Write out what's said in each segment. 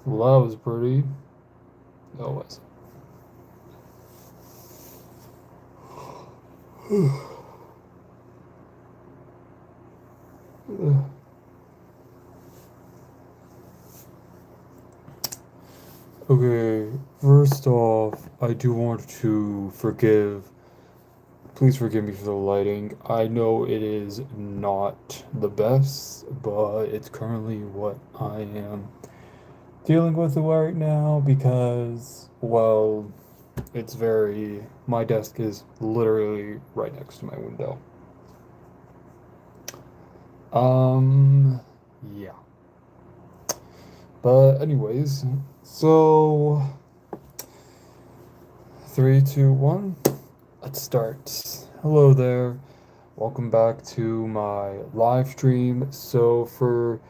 Well, that was pretty. That was. Okay, first off, I do want to please forgive me for the lighting. I know it is not the best, but it's currently what I am dealing with right now because, well, my desk is literally right next to my window. Um, yeah. But anyways, so three, two, one, let's start. Hello there. Welcome back to my live stream. So for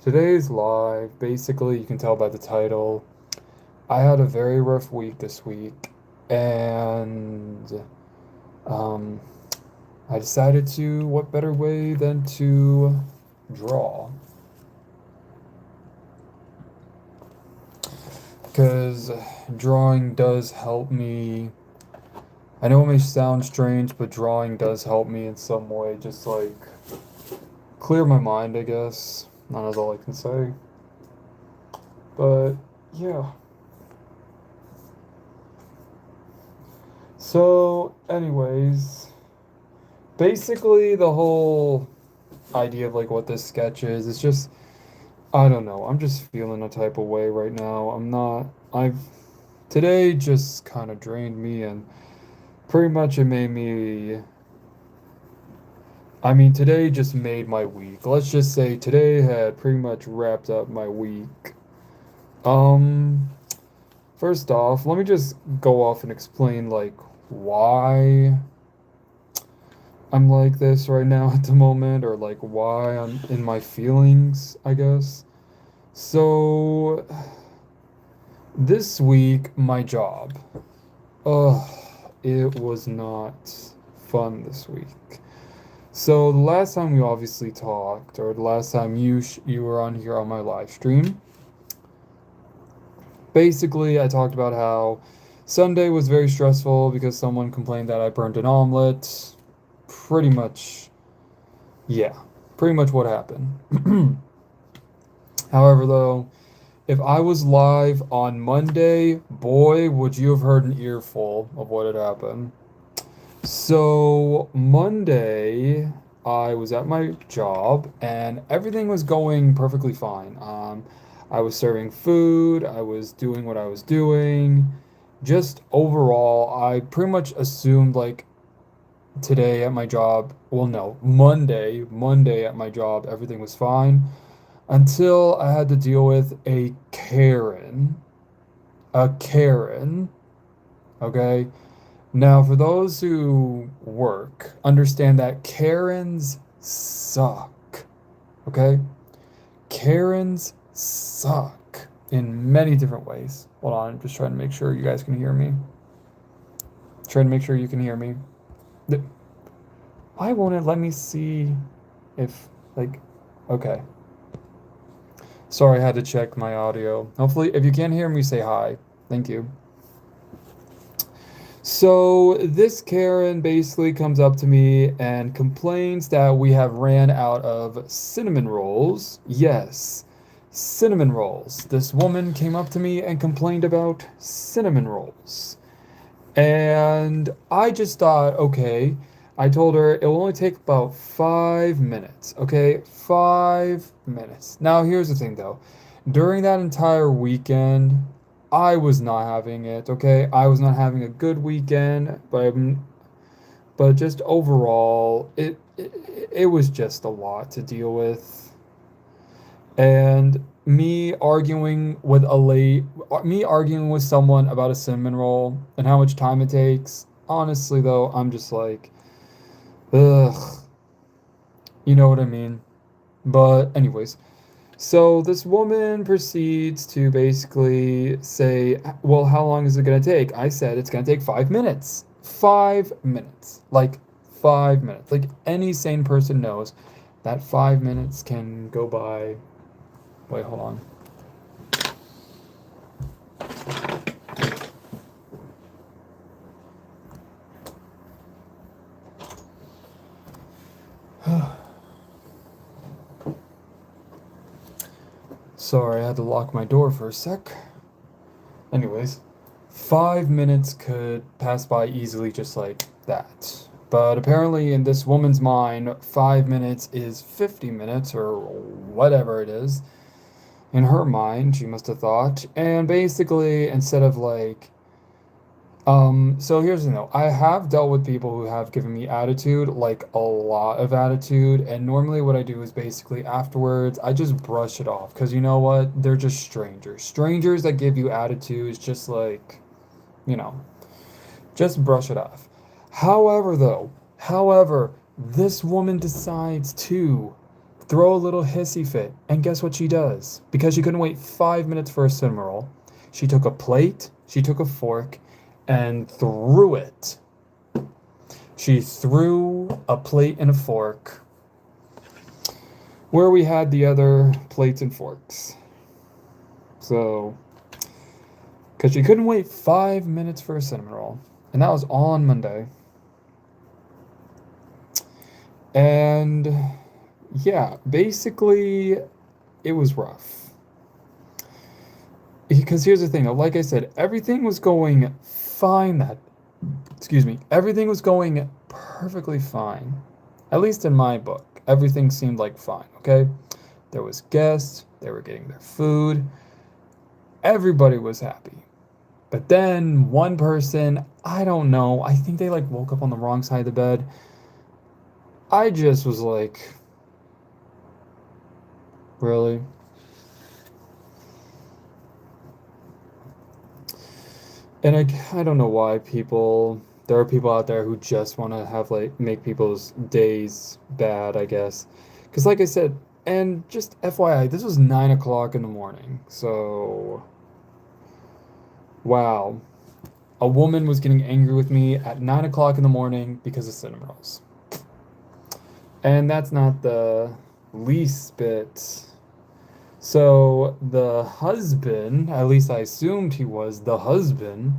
today's live, basically you can tell by the title, I had a very rough week this week and um I decided to what better way than to draw. Because drawing does help me. I know it may sound strange, but drawing does help me in some way, just like clear my mind, I guess. Not as all I can say. But yeah. So, anyways, basically the whole idea of like what this sketch is, it's just I don't know. I'm just feeling a type of way right now. I've today just kind of drained me and pretty much it made me I mean, today just made my week. Let's just say today had pretty much wrapped up my week. Um, First off, let me just go off and explain like why I'm like this right now at the moment, or like why I'm in my feelings, I guess. So, this week, my job. Ugh, it was not fun this week. So the last time we obviously talked, or the last time you were on here on my live stream, basically I talked about how Sunday was very stressful because someone complained that I burnt an omelet. Pretty much, yeah, pretty much what happened. However, though, if I was live on Monday, boy, would you have heard an earful of what had happened. So, Monday, I was at my job and everything was going perfectly fine. I was serving food, I was doing what I was doing. Just overall, I pretty much assumed like today at my job, well, no, Monday at my job, everything was fine until I had to deal with a Karen. A Karen, okay? Now, for those who work, understand that Karens suck. Okay? Karens suck in many different ways. Hold on, I'm just trying to make sure you guys can hear me. Trying to make sure you can hear me. Why won't it let me see if, like, okay. Sorry, I had to check my audio. Hopefully, if you can't hear me, say hi. Thank you. So this Karen basically comes up to me and complains that we have ran out of cinnamon rolls. Yes, cinnamon rolls. This woman came up to me and complained about cinnamon rolls. And I just thought, okay, I told her it will only take about 5 minutes. Okay, 5 minutes. Now, here's the thing though. During that entire weekend, I was not having it. Okay, I was not having a good weekend, but just overall, it was just a lot to deal with. And me arguing with someone about a cinnamon roll and how much time it takes. Honestly, though, I'm just like, ugh, you know what I mean. But anyways, so this woman proceeds to basically say, "Well, how long is it gonna take?" I said it's gonna take 5 minutes. 5 minutes, like 5 minutes. Like any sane person knows that 5 minutes can go by. Wait, hold on. Sorry, I had to lock my door for a sec. Anyways, 5 minutes could pass by easily just like that. But apparently, in this woman's mind, 5 minutes is 50 minutes or whatever it is. In her mind, she must have thought. And basically, instead of like, so here's the note. I have dealt with people who have given me attitude, like a lot of attitude, and normally what I do is basically afterwards, I just brush it off. Because you know what? They're just strangers. Strangers that give you attitude is just like, you know, just brush it off. However, this woman decides to throw a little hissy fit, and guess what she does? Because she couldn't wait 5 minutes for a cinnamon roll, she took a plate, she took a fork, and threw it. She threw a plate and a fork where we had the other plates and forks. So, because she couldn't wait 5 minutes for a cinnamon roll. And that was all on Monday. And yeah, basically, it was rough. Because here's the thing, like I said, everything was going fine everything was going perfectly fine. At least in my book, everything seemed like fine, okay? There was guests, they were getting their food, everybody was happy. But then one person, I don't know, I think they like woke up on the wrong side of the bed. I just was like, really? And I don't know why there are people out there who just want to have like make people's days bad, I guess. Because like I said, and just FYI, this was 9 o'clock in the morning. So, wow. A woman was getting angry with me at 9 o'clock in the morning because of cinnamon rolls. And that's not the least bit. So the husband, at least I assumed he was the husband,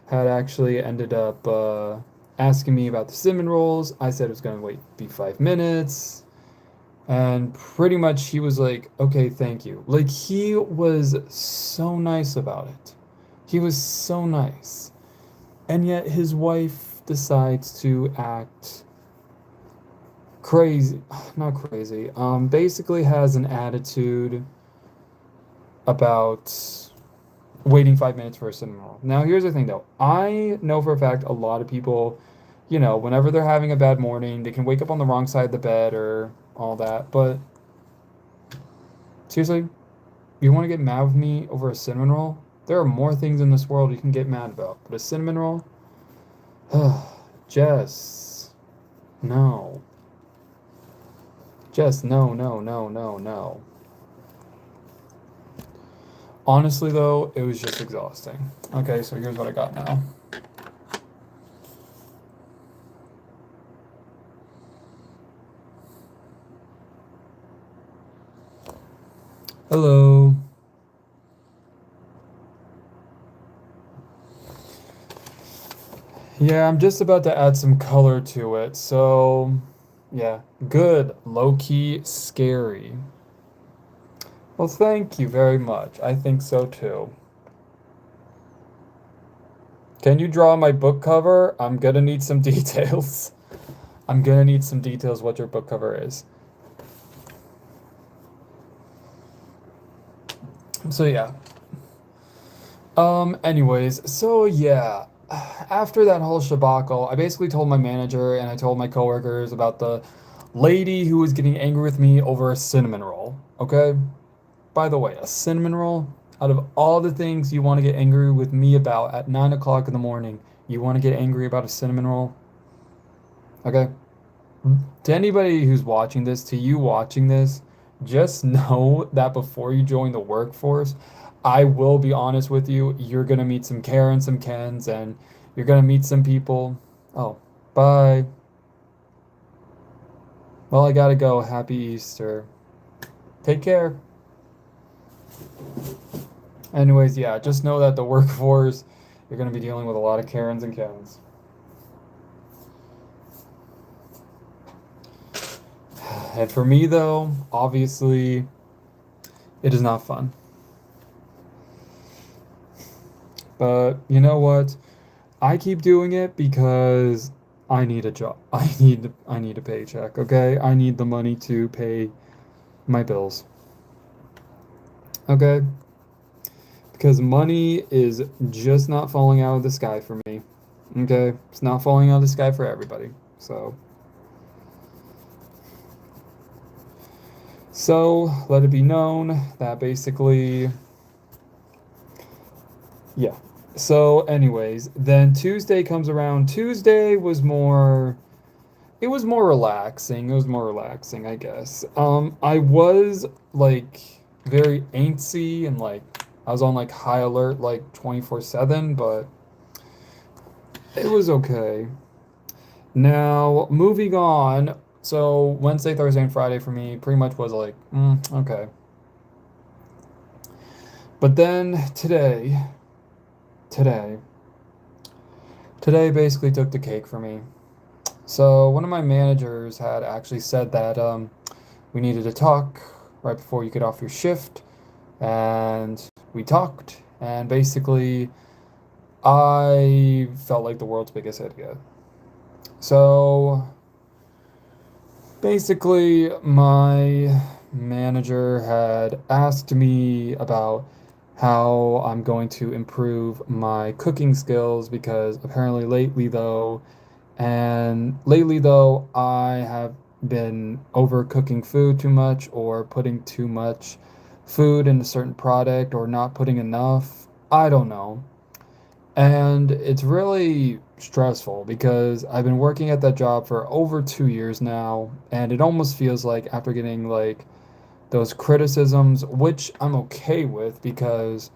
had actually ended up asking me about the cinnamon rolls. I said it was going to be 5 minutes. And pretty much he was like, okay, thank you. Like, he was so nice about it. He was so nice. And yet his wife decides to act crazy. Not crazy. Basically has an attitude about waiting 5 minutes for a cinnamon roll. Now, here's the thing though. I know for a fact a lot of people, whenever they're having a bad morning, they can wake up on the wrong side of the bed or all that. But seriously, you want to get mad with me over a cinnamon roll? There are more things in this world you can get mad about. But a cinnamon roll? Jess. No. Jess, no, no, no, no, no. Honestly, though, it was just exhausting. Okay, so here's what I got now. Hello. Yeah, I'm just about to add some color to it. So, yeah, good, low-key, scary. Well, thank you very much. I think so too. Can you draw my book cover? I'm gonna need some details. I'm gonna need some details what your book cover is. So yeah. Anyways, so yeah. After that whole shabacle, I basically told my manager and I told my coworkers about the lady who was getting angry with me over a cinnamon roll. Okay? By the way, a cinnamon roll, out of all the things you want to get angry with me about at 9 o'clock in the morning, you want to get angry about a cinnamon roll? Okay? To anybody who's watching this, to you watching this, just know that before you join the workforce, I will be honest with you, you're gonna meet some Karens, some Kens, and you're gonna meet some people. Oh, bye. Well, I gotta go. Happy Easter. Take care. Anyways, yeah, just know that the workforce, you're gonna be dealing with a lot of Karens and Kens. And for me, though, obviously, it is not fun. But you know what? I keep doing it because I need a job. I need a paycheck, okay? I need the money to pay my bills. Okay? Because money is just not falling out of the sky for me. Okay? It's not falling out of the sky for everybody. So let it be known that basically, yeah. So anyways, then Tuesday comes around. Tuesday was more it was more relaxing. It was more relaxing, I guess. I was like very antsy and like I was on like high alert like 24/7, but it was okay. Now, moving on. So, Wednesday, Thursday, and Friday for me pretty much was like, okay. But then today, today basically took the cake for me. So, one of my managers had actually said that we needed to talk right before you get off your shift, and we talked, and basically, I felt like the world's biggest idiot. So, basically, my manager had asked me about how I'm going to improve my cooking skills because apparently lately though, I have been overcooking food too much or putting too much food in a certain product or not putting enough. I don't know. And it's really stressful because I've been working at that job for over 2 years now, and it almost feels like after getting like those criticisms, which I'm okay with because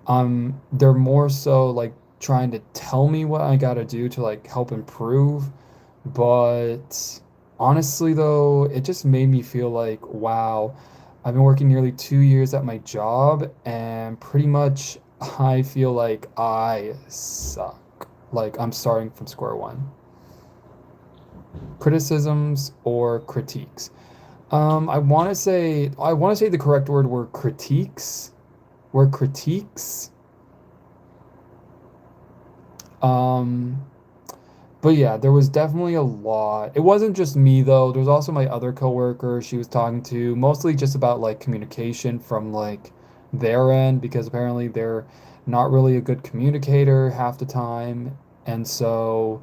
they're more so like trying to tell me what I gotta do to like help improve. But honestly though, it just made me feel like, wow, I've been working nearly 2 years at my job and pretty much I feel like I suck. Like I'm starting from square one. Criticisms or critiques. I want to say the correct word were critiques. Were critiques. Um, But yeah, there was definitely a lot. It wasn't just me though. There was also my other coworker she was talking to, mostly just about like communication from like their end because apparently they're not really a good communicator half the time. And so,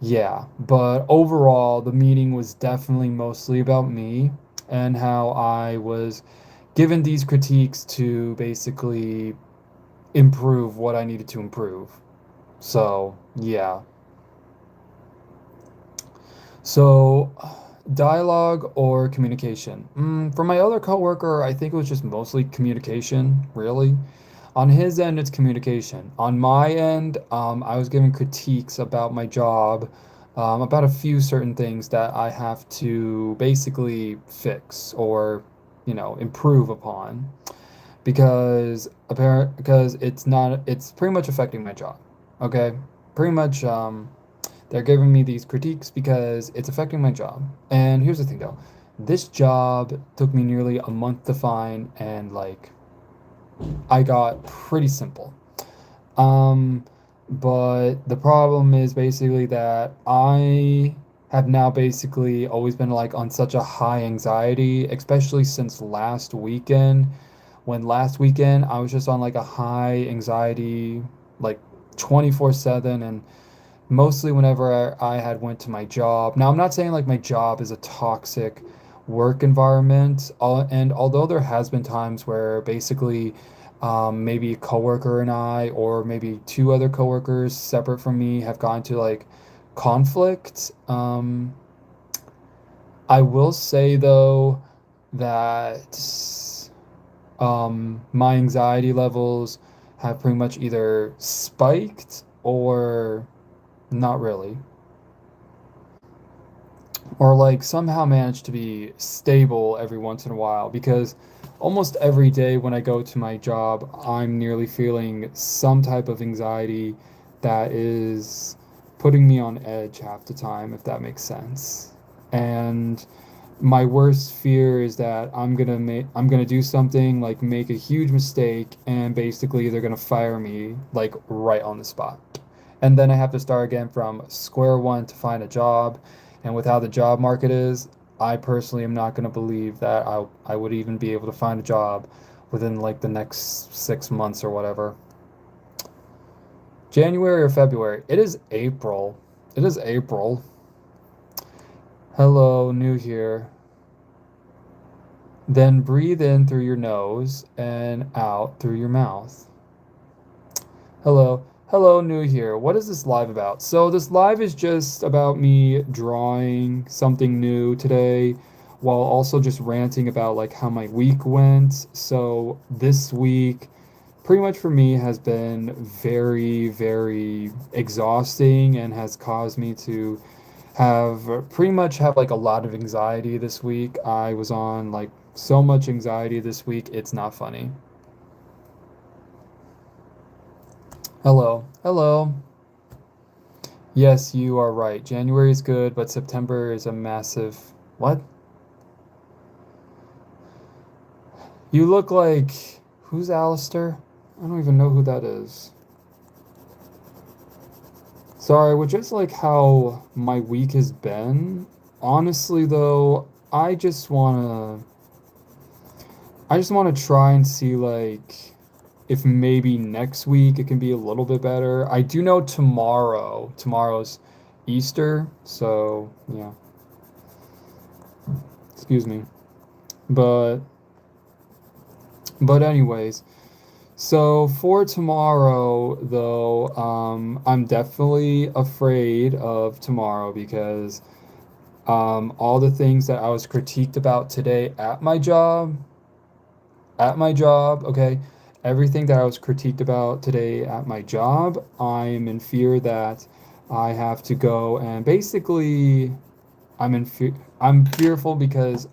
yeah, but overall, the meeting was definitely mostly about me and how I was given these critiques to basically improve what I needed to improve. So, yeah. So, dialogue or communication? For my other coworker, I think it was just mostly communication, really. On his end, it's communication. On my end, I was given critiques about my job, about a few certain things that I have to basically fix or, improve upon because it's pretty much affecting my job. Okay, pretty much. They're giving me these critiques because it's affecting my job. And here's the thing though, this job took me nearly a month to find, and like I got pretty simple. Um, but the problem is basically that I have now basically always been like on such a high anxiety, especially since last weekend. When last weekend I was just on like a high anxiety, like 24/7, and mostly whenever I had went to my job. Now, I'm not saying like my job is a toxic work environment, and although there has been times where basically maybe a coworker and I, or maybe two other coworkers separate from me, have gone to like conflict. I will say though that my anxiety levels have pretty much either spiked or not really, or like somehow manage to be stable every once in a while because almost every day when I go to my job, I'm nearly feeling some type of anxiety that is putting me on edge half the time, if that makes sense. And My worst fear is that I'm gonna do something like make a huge mistake and basically they're gonna fire me like right on the spot. And then I have to start again from square one to find a job. And with how the job market is, I personally am not gonna believe that I would even be able to find a job within like the next 6 months or whatever. January or February? It is April. It is April. Hello, new here. Then breathe in through your nose and out through your mouth. Hello. Hello, new here. What is this live about? So, this live is just about me drawing something new today while also just ranting about like how my week went. So, this week pretty much for me has been very, very exhausting and has caused me to have pretty much have like a lot of anxiety this week. I was on like so much anxiety this week, it's not funny. Hello. Hello. Yes, you are right. January is good, but September is a massive. What? You look like. Who's Alistair? I don't even know who that is. Sorry, with just like how my week has been, honestly though, I just wanna try and see like if maybe next week it can be a little bit better. I do know tomorrow's Easter, so yeah, excuse me. But anyways, so for tomorrow though, I'm definitely afraid of tomorrow because all the things that I was critiqued about today okay, everything that I was critiqued about today at my job, I'm in fear that I have to go and basically I'm fearful because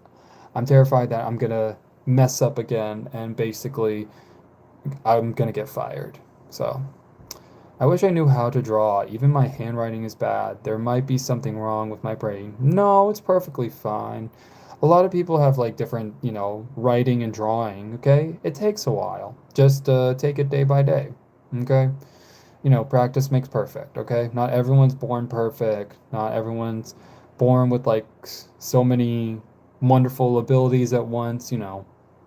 I'm terrified that I'm gonna mess up again and basically I'm gonna get fired. So I wish I knew how to draw. Even my handwriting is bad. There might be something wrong with my brain. No, it's perfectly fine. A lot of people have like different, writing and drawing, okay? It takes a while. Just take it day by day, okay? Practice makes perfect, okay? Not everyone's born perfect. Not everyone's born with like so many wonderful abilities at once,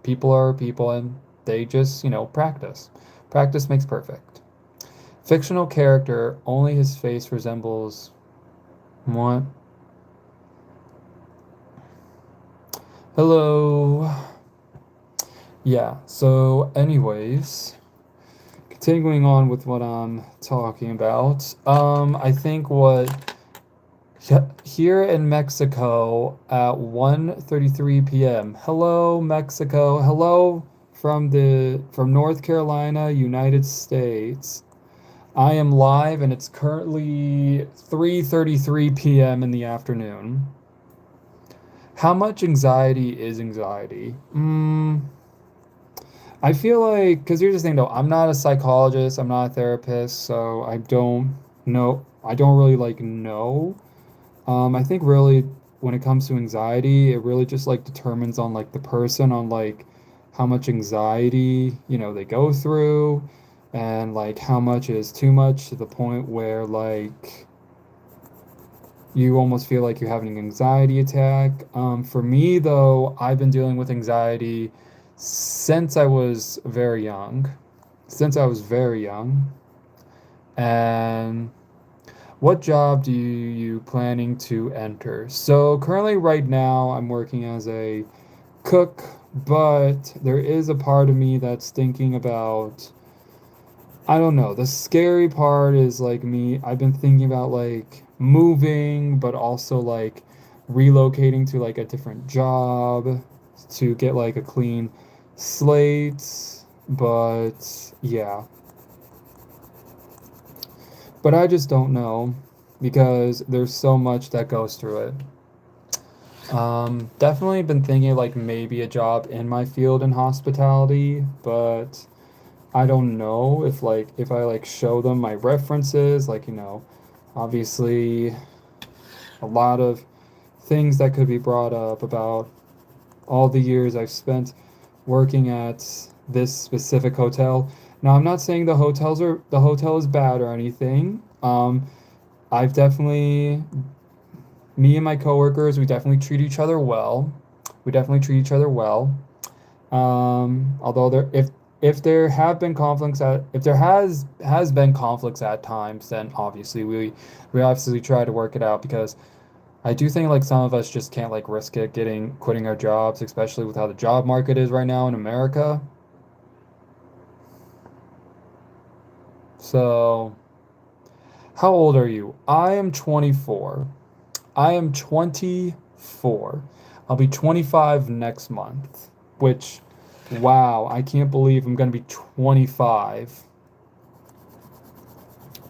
People are people and they just, practice. Practice makes perfect. Fictional character, only his face resembles what? Hello. Yeah, so anyways, continuing on with what I'm talking about. I think here in Mexico at 1:33 p.m. Hello Mexico. Hello from North Carolina, United States. I am live and it's currently 3:33 p.m. in the afternoon. How much anxiety is anxiety? I feel like, because here's the thing though, I'm not a psychologist, I'm not a therapist, so I don't really like know. I think really when it comes to anxiety, it really just like determines on like the person on like how much anxiety, they go through and like how much is too much to the point where like you almost feel like you're having an anxiety attack. For me though, I've been dealing with anxiety since I was very young. Since I was very young. And what job do you planning to enter? So currently right now I'm working as a cook, but there is a part of me that's thinking about I don't know. The scary part is like I've been thinking about like moving, but also like relocating to like a different job to get like a clean slate. But yeah, but I just don't know because there's so much that goes through it. Definitely been thinking like maybe a job in my field in hospitality, but I don't know if I like show them my references, like, obviously a lot of things that could be brought up about all the years I've spent working at this specific hotel. Now, I'm not saying the hotel is bad or anything. I've definitely me and my coworkers, we definitely treat each other well. We definitely treat each other well. Although if there have been conflicts at if there has been conflicts at times, then obviously we obviously try to work it out because I do think like some of us just can't like risk it getting quitting our jobs, especially with how the job market is right now in America. So, how old are you? I am 24. I am 24. I'll be 25 next month, which, wow, I can't believe I'm going to be 25.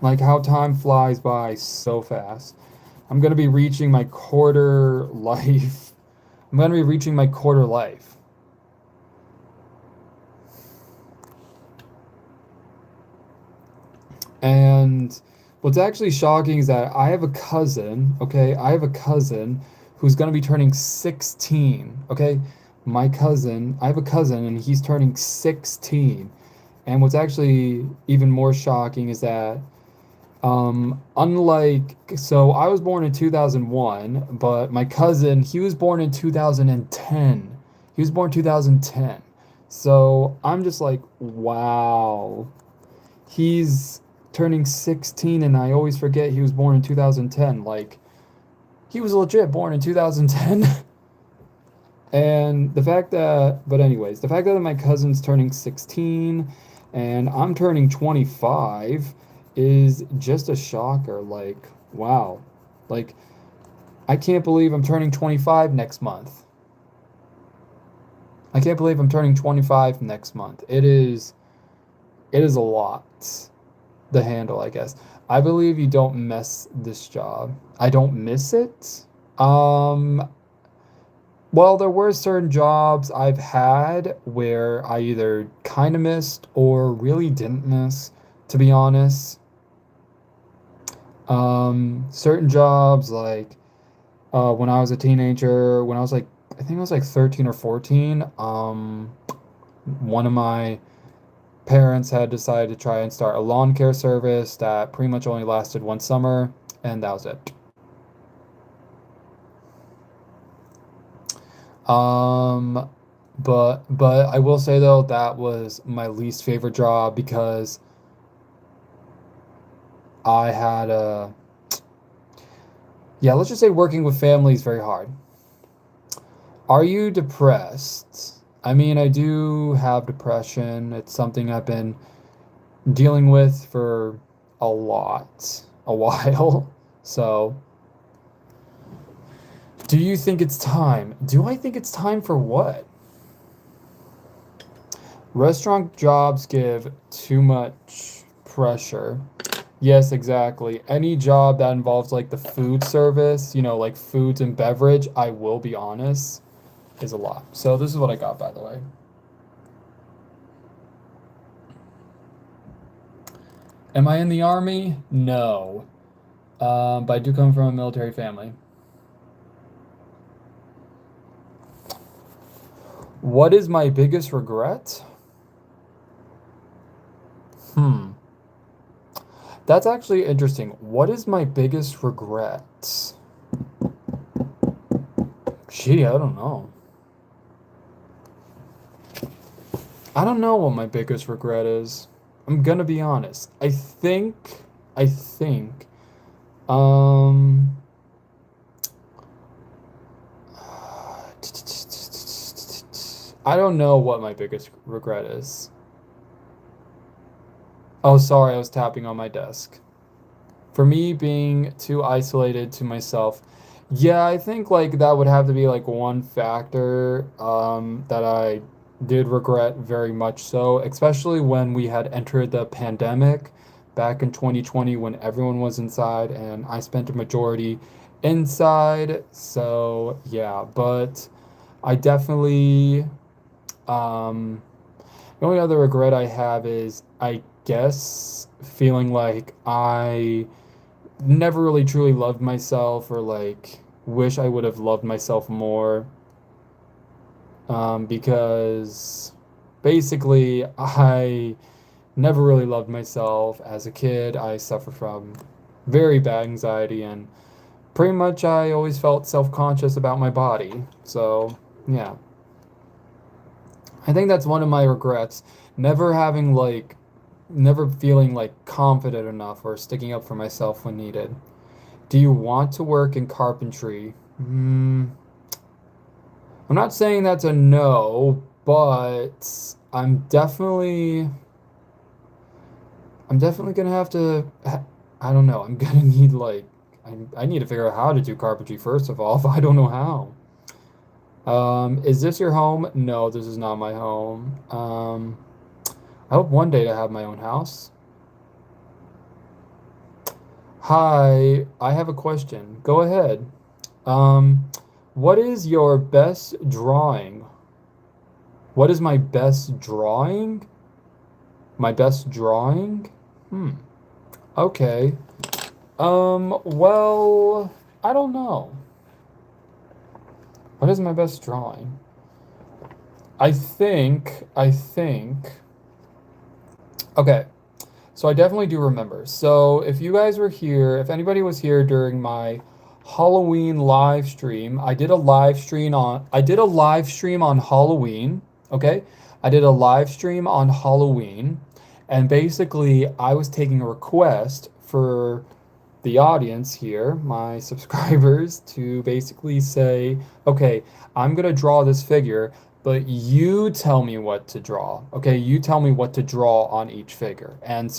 Like how time flies by so fast. I'm going to be reaching my quarter life. I'm going to be reaching my quarter life. And what's actually shocking is that I have a cousin, okay? I have a cousin who's going to be turning 16, okay? I have a cousin and he's turning 16. And what's actually even more shocking is that so I was born in 2001, but my cousin, he was born in 2010. He was born 2010. So I'm just like, wow. He's turning 16 and I always forget he was born in 2010. Like he was legit born in 2010. And the fact that my cousin's turning 16 and I'm turning 25 is just a shocker. Like, wow. Like, I can't believe I'm turning 25 next month. I can't believe I'm turning 25 next month. It is a lot to handle, I guess. I believe you don't miss this job. I don't miss it. Um, well, there were certain jobs I've had where I either kind of missed or really didn't miss, to be honest. Certain jobs like when I was a teenager, when I was like, I think I was like 13 or 14, one of my parents had decided to try and start a lawn care service that pretty much only lasted one summer, and that was it. Um, but I will say though that was my least favorite job because I had a yeah, let's just say working with family is very hard. Are you depressed? I mean, I do have depression. It's something I've been dealing with for a while. So, do you think it's time? Do I think it's time for what? Restaurant jobs give too much pressure. Yes, exactly. Any job that involves like the food service, like foods and beverage, I will be honest, is a lot. So this is what I got, by the way. Am I in the army? No. But I do come from a military family. What is my biggest regret? Hmm. That's actually interesting. What is my biggest regret? Gee, I don't know. I don't know what my biggest regret is. I'm gonna be honest. I think, um, I don't know what my biggest regret is. Oh, sorry, I was tapping on my desk. For me being too isolated to myself, yeah, I think like that would have to be like one factor that I did regret very much so, especially when we had entered the pandemic back in 2020 when everyone was inside and I spent a majority inside. So, yeah, but I definitely um the only other regret I have is I guess feeling like I never really truly loved myself or like wish I would have loved myself more, because basically I never really loved myself as a kid. I suffered from very bad anxiety, and pretty much I always felt self-conscious about my body. So, yeah. I think that's one of my regrets. Never having like, never feeling like confident enough or sticking up for myself when needed. Do you want to work in carpentry? I'm not saying that's a no, but I'm definitely gonna have to. I don't know. I'm gonna need like, I need to figure out how to do carpentry first of all, if I don't know how. Is this your home? No, this is not my home. I hope one day to have my own house. Hi, I have a question. Go ahead. Um, what is your best drawing? What is my best drawing? My best drawing? Hmm. Okay. Well, I don't know. What is my best drawing? I think. Okay. So I definitely do remember. So if you guys were here, if anybody was here during my Halloween live stream, I did a live stream on Halloween, okay? I did a live stream on Halloween, and basically I was taking a request for the audience here, my subscribers, to basically say, okay, I'm gonna draw this figure, but you tell me what to draw. Okay, you tell me what to draw on each figure. And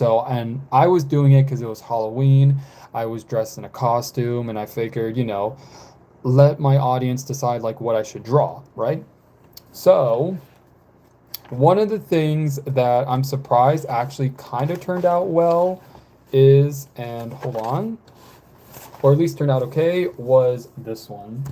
I was doing it because it was Halloween. I was dressed in a costume, and I figured, let my audience decide like what I should draw, right? So, one of the things that I'm surprised actually kind of turned out well is, and hold on, or at least turned out okay, was this one.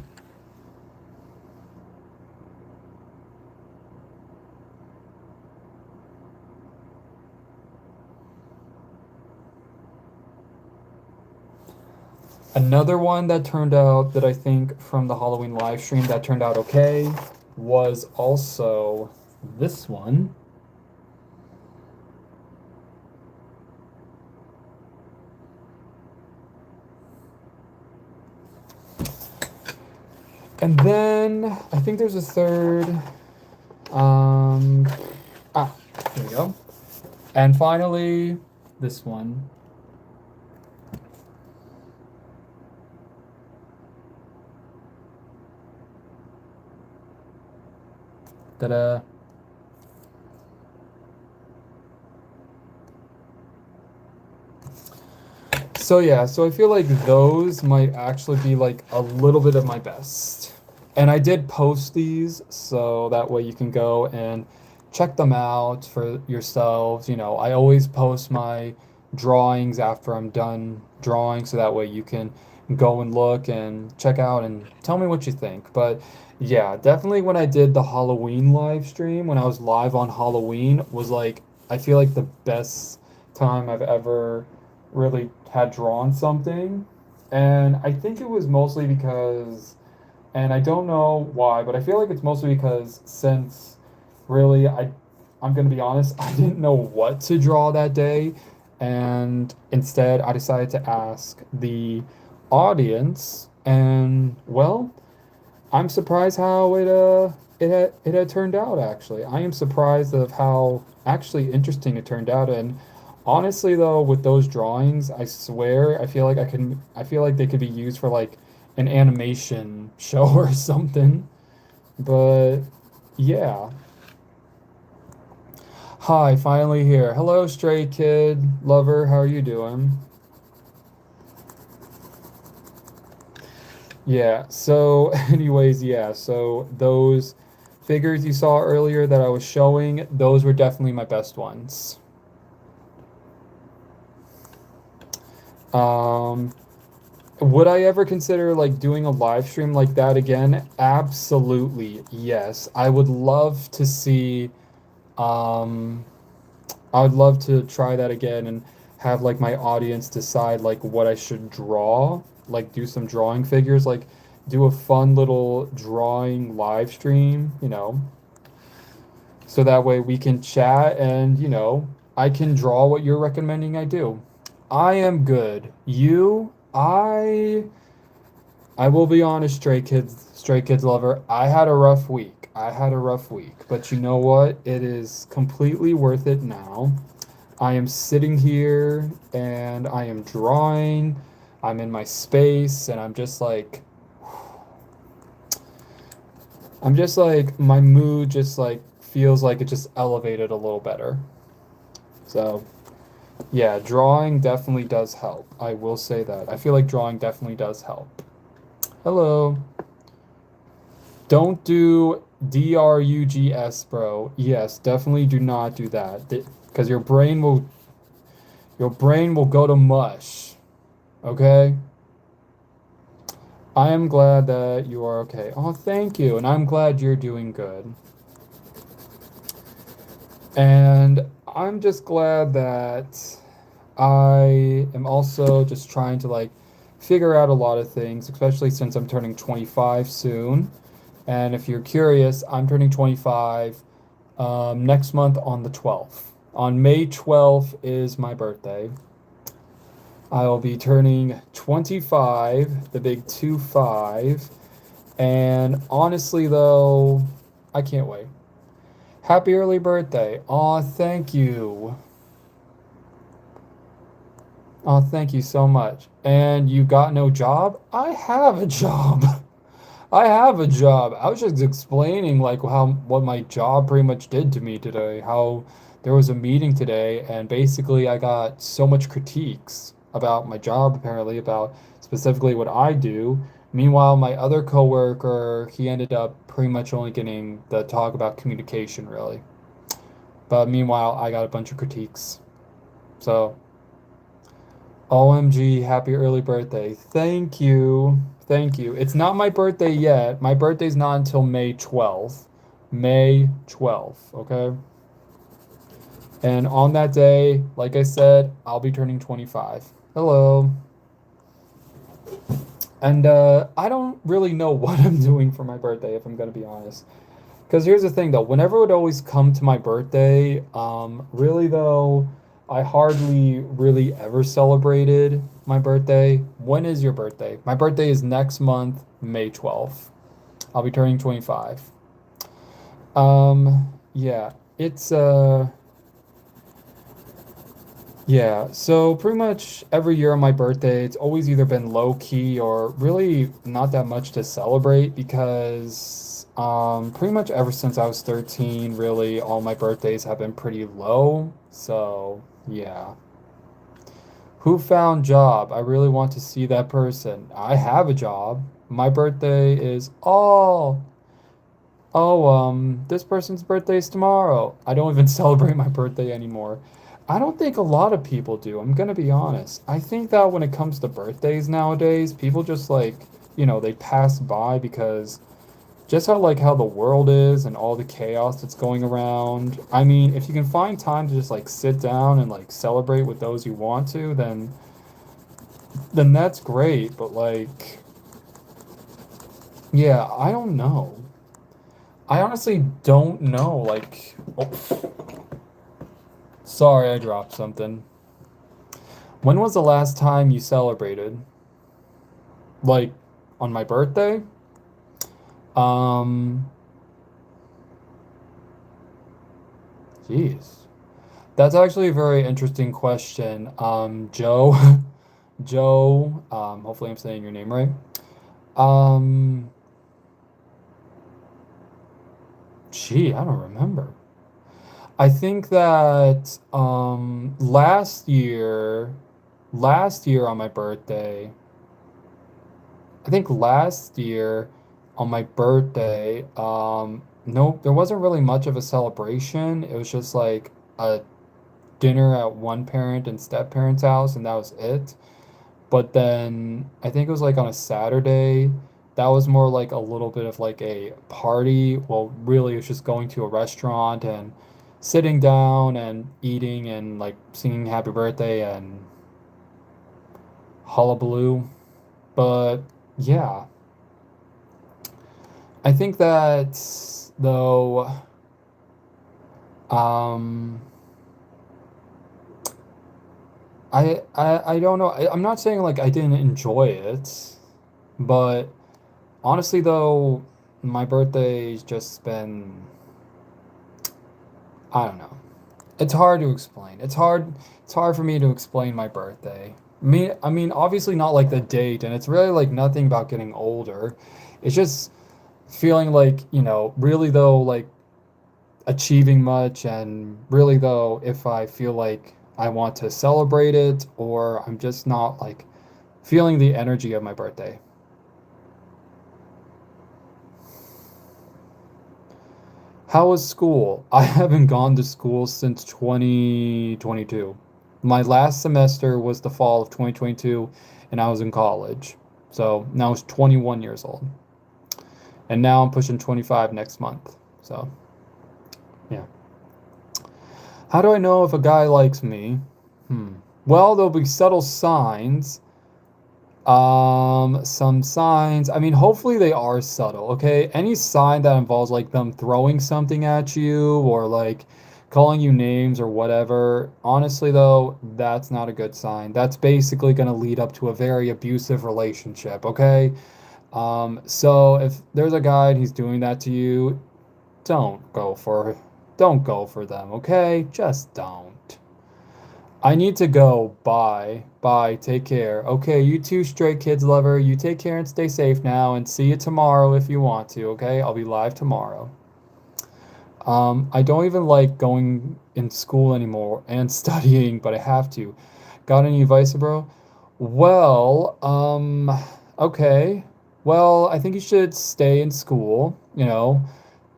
Another one that turned out that I think from the Halloween live stream that turned out okay was also this one. And then I think there's a third. Here we go. And finally, this one. Ta-da. So yeah, so I feel like those might actually be like a little bit of my best. And I did post these, so that way you can go and check them out for yourselves. I always post my drawings after I'm done drawing, so that way you can go and look and check out and tell me what you think. But yeah, definitely when I did the Halloween live stream, when I was live on Halloween, was like, I feel like the best time I've ever really had drawn something. And I think it was mostly because, and I don't know why, but I feel like it's mostly because since really I'm gonna be honest, I didn't know what to draw that day, and instead I decided to ask the audience, and well, I'm surprised how it had turned out actually. I am surprised of how actually interesting it turned out, and honestly though, with those drawings, I swear I feel like they could be used for like an animation show or something. But yeah. Hi, finally here. Hello, stray kid lover. How are you doing? Yeah. So, anyways, yeah. So those figures you saw earlier that I was showing, those were definitely my best ones. Um, would I ever consider like doing a live stream like that again? Absolutely, yes. Um, I would love to try that again and have like my audience decide like what I should draw, like do some drawing figures. Like do a fun little drawing live stream, so that way we can chat and, I can draw what you're recommending I do. I am good. You? I will be honest, Stray Kids lover. I had a rough week. But you know what? It is completely worth it now. I am sitting here and I am drawing. I'm in my space and I'm just like my mood just like feels like it just elevated a little better. So, yeah, drawing definitely does help. I will say that. I feel like drawing definitely does help. Hello. Don't do drugs, bro. Yes, definitely do not do that. Because your brain will go to mush. Okay? I am glad that you are okay. Oh, thank you. And I'm glad you're doing good. And I'm just glad that I am also just trying to like figure out a lot of things, especially since I'm turning 25 soon. And if you're curious, I'm turning 25 next month on the 12th. On May 12th is my birthday. I will be turning 25, the big 2-5. And honestly, though, I can't wait. Happy early birthday. Aw, thank you. Oh, thank you so much. And you got no job? I have a job. I have a job. I was just explaining like how what my job pretty much did to me today. How there was a meeting today and basically I got so much critiques about my job apparently about specifically what I do. Meanwhile, my other coworker, he ended up pretty much only getting the talk about communication really. But meanwhile, I got a bunch of critiques. So, OMG, happy early birthday. Thank you. Thank you. It's not my birthday yet. My birthday's not until May 12th. May 12th, okay? And on that day, like I said, I'll be turning 25. Hello. And I don't really know what I'm doing for my birthday, if I'm gonna be honest. Because here's the thing though, whenever it would always come to my birthday, really though, I hardly really ever celebrated my birthday. When is your birthday? My birthday is next month, May 12th. I'll be turning 25. Yeah, it's yeah, so pretty much every year on my birthday, it's always either been low key or really not that much to celebrate because pretty much ever since I was 13, really all my birthdays have been pretty low. So, yeah. Who found job? I really want to see that person. I have a job. My birthday is this person's birthday is tomorrow. I don't even celebrate my birthday anymore. I don't think a lot of people do. I'm gonna be honest. I think that when it comes to birthdays nowadays, people just like, they pass by because just how the world is and all the chaos that's going around. I mean, if you can find time to just like sit down and like celebrate with those you want to, then that's great. But like, yeah, I don't know. I honestly don't know. Like, oh, sorry, I dropped something. When was the last time you celebrated? Like, on my birthday? Um, Jeez. That's actually a very interesting question. Joe, Joe, hopefully I'm saying your name right. Um, I don't remember. I think that last year on my birthday, I think last year on my birthday, nope, there wasn't really much of a celebration. It was just like a dinner at one parent and step parent's house, and that was it. But then I think it was like on a Saturday. That was more like a little bit of like a party. Well, really, it was just going to a restaurant and sitting down and eating and like singing happy birthday and hullabaloo. But yeah, I think that though, um, I don't know. I'm not saying like I didn't enjoy it, but honestly though, my birthday's just been, I don't know. It's hard to explain. It's hard for me to explain my birthday. I mean obviously not like the date, and it's really like nothing about getting older. It's just feeling like, really though, like achieving much, and really though if I feel like I want to celebrate it, or I'm just not like feeling the energy of my birthday. How was school? I haven't gone to school since 2022. My last semester was the fall of 2022, and I was in college. So now I was 21 years old. And now I'm pushing 25 next month. So, yeah. How do I know if a guy likes me? Hmm. Well, there'll be subtle signs. Some signs. I mean, hopefully they are subtle, okay? Any sign that involves like them throwing something at you, or like calling you names or whatever, honestly though, that's not a good sign. That's basically going to lead up to a very abusive relationship, okay? So if there's a guy and he's doing that to you, don't go for don't go for them, okay? Just don't. I need to go. Bye. Bye. Take care. Okay, you too, Stray Kids lover. You take care and stay safe now, and see you tomorrow if you want to, okay? I'll be live tomorrow. I don't even like going in school anymore and studying, but I have to. Got any advice, bro? Well, okay. Well, I think you should stay in school,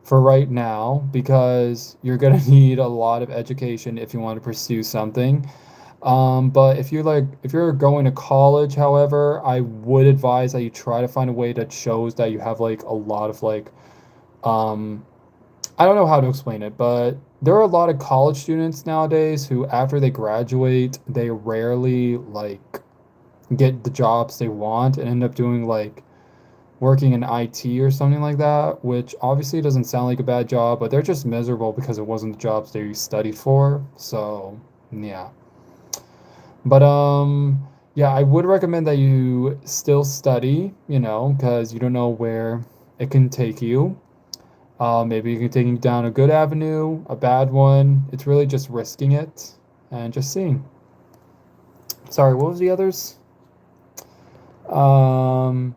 for right now, because you're gonna need a lot of education if you want to pursue something. But if you're going to college, however, I would advise that you try to find a way that shows that you have like a lot of like, um, I don't know how to explain it, but there are a lot of college students nowadays who, after they graduate, they rarely like get the jobs they want and end up doing like working in IT or something like that, which obviously doesn't sound like a bad job, but they're just miserable because it wasn't the jobs they studied for. So, yeah. But yeah, I would recommend that you still study, because you don't know where it can take you. Maybe you can take you down a good avenue, a bad one. It's really just risking it and just seeing. Sorry, what was the others? Um,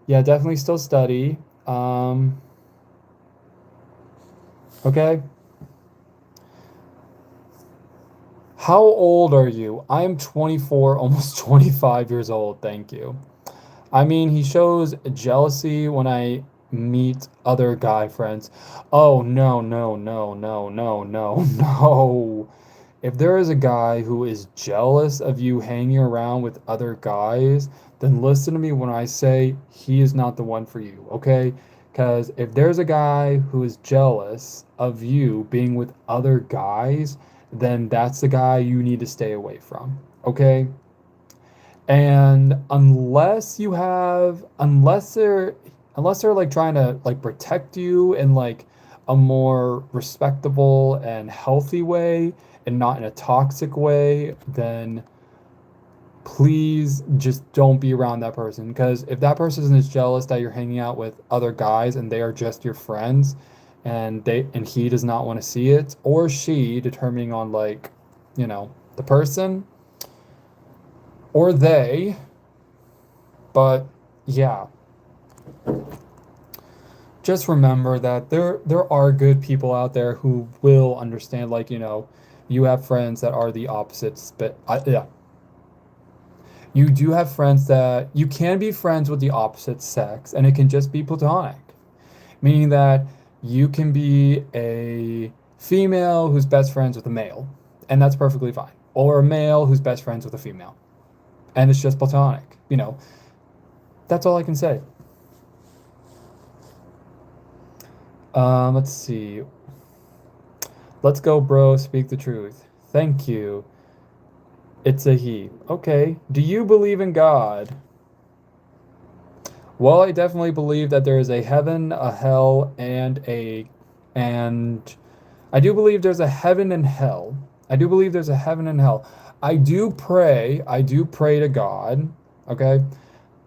yeah, definitely still study. Um, okay. How old are you? I am 24, almost 25 years old. Thank you. I mean, he shows jealousy when I meet other guy friends. Oh, no, no, no, no, no, no, no. If there is a guy who is jealous of you hanging around with other guys, then listen to me when I say he is not the one for you, okay? Because if there's a guy who is jealous of you being with other guys, then that's the guy you need to stay away from, okay? And unless they're like trying to like protect you in like a more respectable and healthy way, and not in a toxic way, then please just don't be around that person. Because if that person is jealous that you're hanging out with other guys and they are just your friends, and he does not want to see it, or she, determining on like, the person or they, but yeah, just remember that there are good people out there who will understand, like, you have friends that are the opposites, but yeah, you do have friends that you can be friends with the opposite sex, and it can just be platonic, meaning that you can be a female who's best friends with a male, and that's perfectly fine, or a male who's best friends with a female, and it's just platonic. That's all I can say. Let's see. Let's go, bro. Speak the truth. Thank you. It's a he. Okay. Do you believe in God? Well, I definitely believe that there is a heaven, a hell, and I do believe there's a heaven and hell. I do believe there's a heaven and hell. I do pray to God, okay?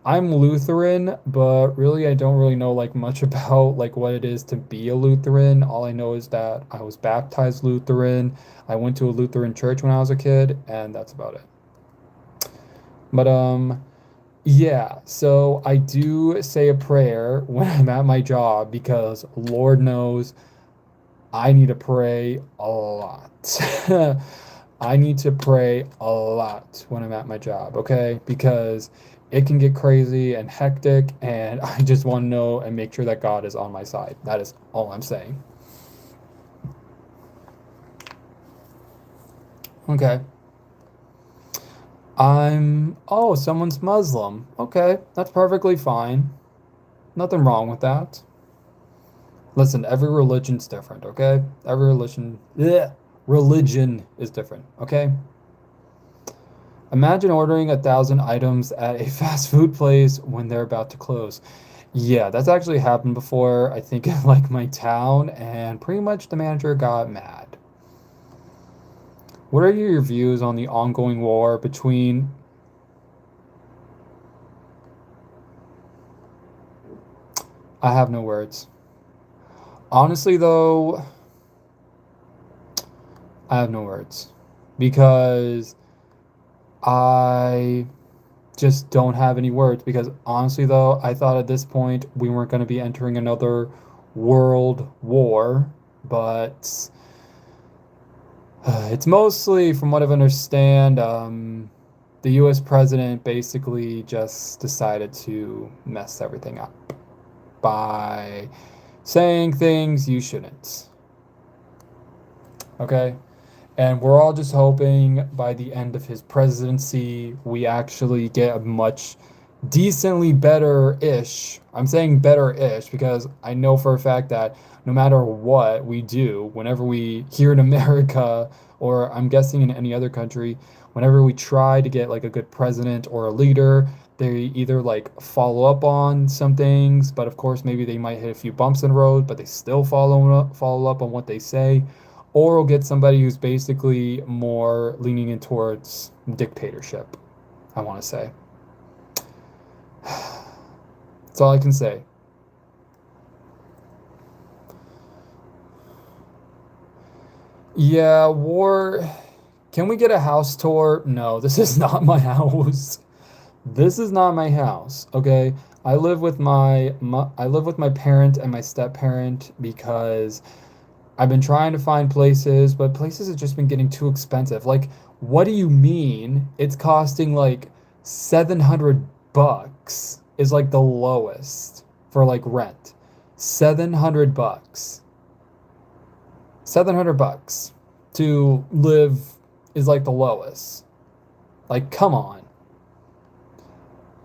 I'm Lutheran, but really I don't really know like much about like what it is to be a Lutheran. All I know is that I was baptized Lutheran. I went to a Lutheran church when I was a kid, and that's about it. But yeah, so I do say a prayer when I'm at my job because Lord knows I need to pray a lot. I need to pray a lot when I'm at my job, okay? Because it can get crazy and hectic, and I just want to know and make sure that God is on my side. That is all I'm saying. Okay. oh, someone's Muslim. Okay, that's perfectly fine. Nothing wrong with that. Listen, every religion's different, okay? Every religion is different, okay? Imagine ordering 1,000 items at a fast food place when they're about to close. Yeah, that's actually happened before, I think in like my town, and pretty much the manager got mad. What are your views on the ongoing war between... I have no words. Honestly, though, I have no words. Because I just don't have any words. Because honestly, though, I thought at this point we weren't going to be entering another world war. But it's mostly, from what I understand, the US president basically just decided to mess everything up by saying things you shouldn't. Okay? And we're all just hoping by the end of his presidency, we actually get a much decently better-ish. I'm saying better-ish because I know for a fact that no matter what we do, whenever we here in America, or I'm guessing in any other country, whenever we try to get like a good president or a leader, they either like follow up on some things, but of course maybe they might hit a few bumps in the road, but they still follow up on what they say, or we'll get somebody who's basically more leaning in towards dictatorship, I want to say. That's all I can say. Yeah, war. Can we get a house tour? No, this is not my house. This is not my house, okay? I live with my parent and my step parent because I've been trying to find places, but places have just been getting too expensive. Like, what do you mean it's costing like 700 bucks is like the lowest for like rent. 700 bucks. 700 bucks to live is like the lowest. Like, come on.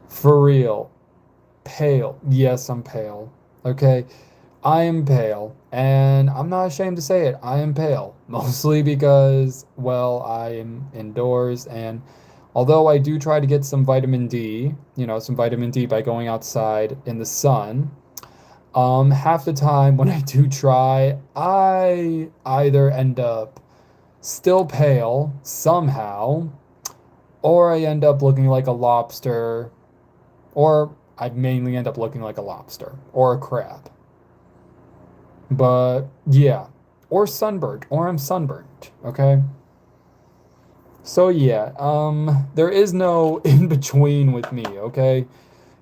For real. Pale. Yes, I'm pale. Okay. I am pale, and I'm not ashamed to say it. I am pale, mostly because, well, I am indoors, and although I do try to get some vitamin D, some vitamin D by going outside in the sun, half the time when I do try, I either end up still pale somehow, or I end up looking like a lobster, or I mainly end up looking like a lobster or a crab. But yeah, or sunburned, or I'm sunburned, okay? So yeah, there is no in between with me, okay?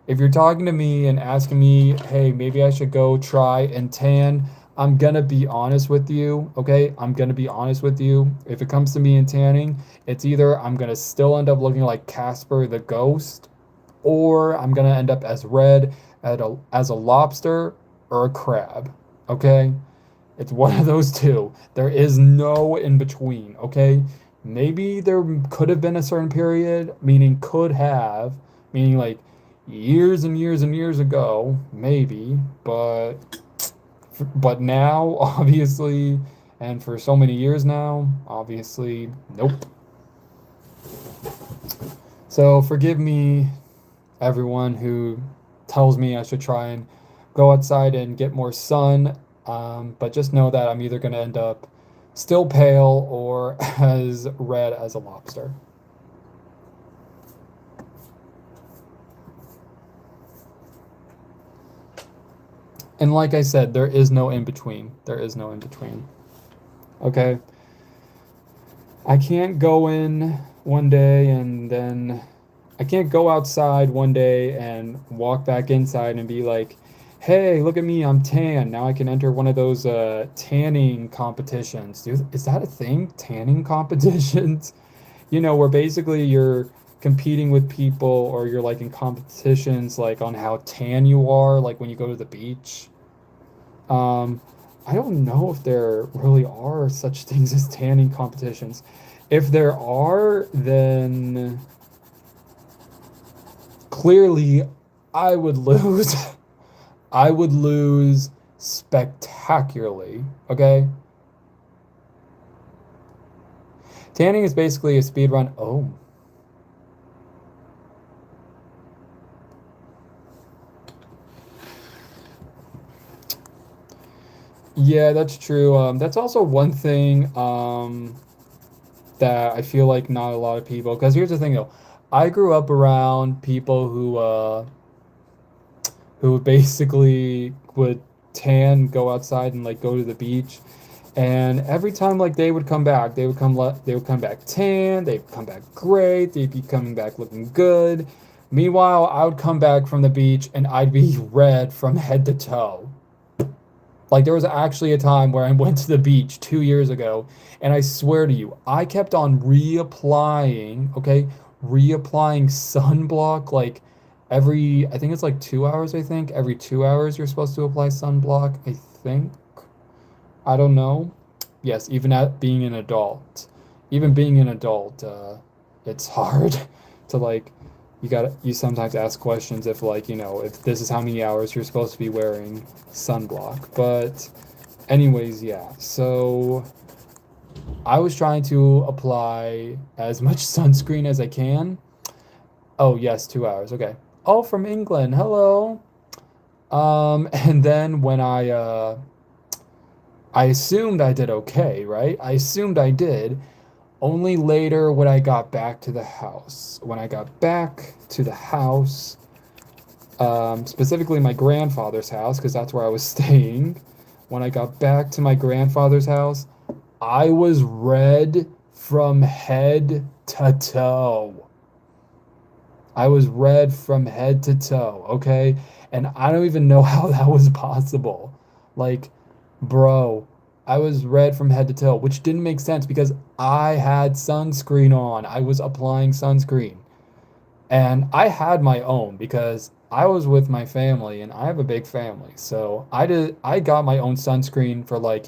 If you're talking to me and asking me, hey, maybe I should go try and tan, I'm gonna be honest with you, okay? I'm gonna be honest with you. If it comes to me and tanning, it's either I'm gonna still end up looking like Casper the Ghost, or I'm gonna end up as red as a lobster or a crab, okay? It's one of those two. There is no in between, okay? Maybe there could have been a certain period, meaning could have, meaning like years and years and years ago, maybe, but now, obviously, and for so many years now, obviously, nope. So forgive me, everyone who tells me I should try and go outside and get more sun. But just know that I'm either going to end up still pale or as red as a lobster. And like I said, there is no in between. There is no in between. Okay. I can't go in one day and then I can't go outside one day and walk back inside and be like, hey, look at me, I'm tan. Now I can enter one of those tanning competitions. Dude, is that a thing? Tanning competitions? Where basically you're competing with people or you're like in competitions like on how tan you are, like when you go to the beach. Um, I don't know if there really are such things as tanning competitions. If there are, then clearly I would lose. I would lose spectacularly. Okay? Tanning is basically a speed run. Oh. Yeah, that's true. That's also one thing that I feel like not a lot of people. Because here's the thing, though, I grew up around people who basically would tan, go outside, and like go to the beach. And every time like they would come back, they would come back tan, they'd come back great, they'd be coming back looking good. Meanwhile, I would come back from the beach and I'd be red from head to toe. Like there was actually a time where I went to the beach 2 years ago, and I swear to you, I kept on reapplying, okay, reapplying sunblock like I think it's like 2 hours, I think. Every 2 hours you're supposed to apply sunblock, I think. I don't know. Yes, even at being an adult. Even being an adult, it's hard to like you sometimes ask questions if like, if this is how many hours you're supposed to be wearing sunblock. But anyways, yeah. So I was trying to apply as much sunscreen as I can. Oh, yes, 2 hours. Okay. Oh, from England. Hello. And then when I assumed I did okay, right? I assumed I did. Only later when I got back to the house. When I got back to the house, specifically my grandfather's house, because that's where I was staying. When I got back to my grandfather's house, I was red from head to toe. I was red from head to toe, okay? And I don't even know how that was possible. Like, bro, I was red from head to toe, which didn't make sense because I had sunscreen on. I was applying sunscreen. And I had my own because I was with my family and I have a big family. So I got my own sunscreen for like,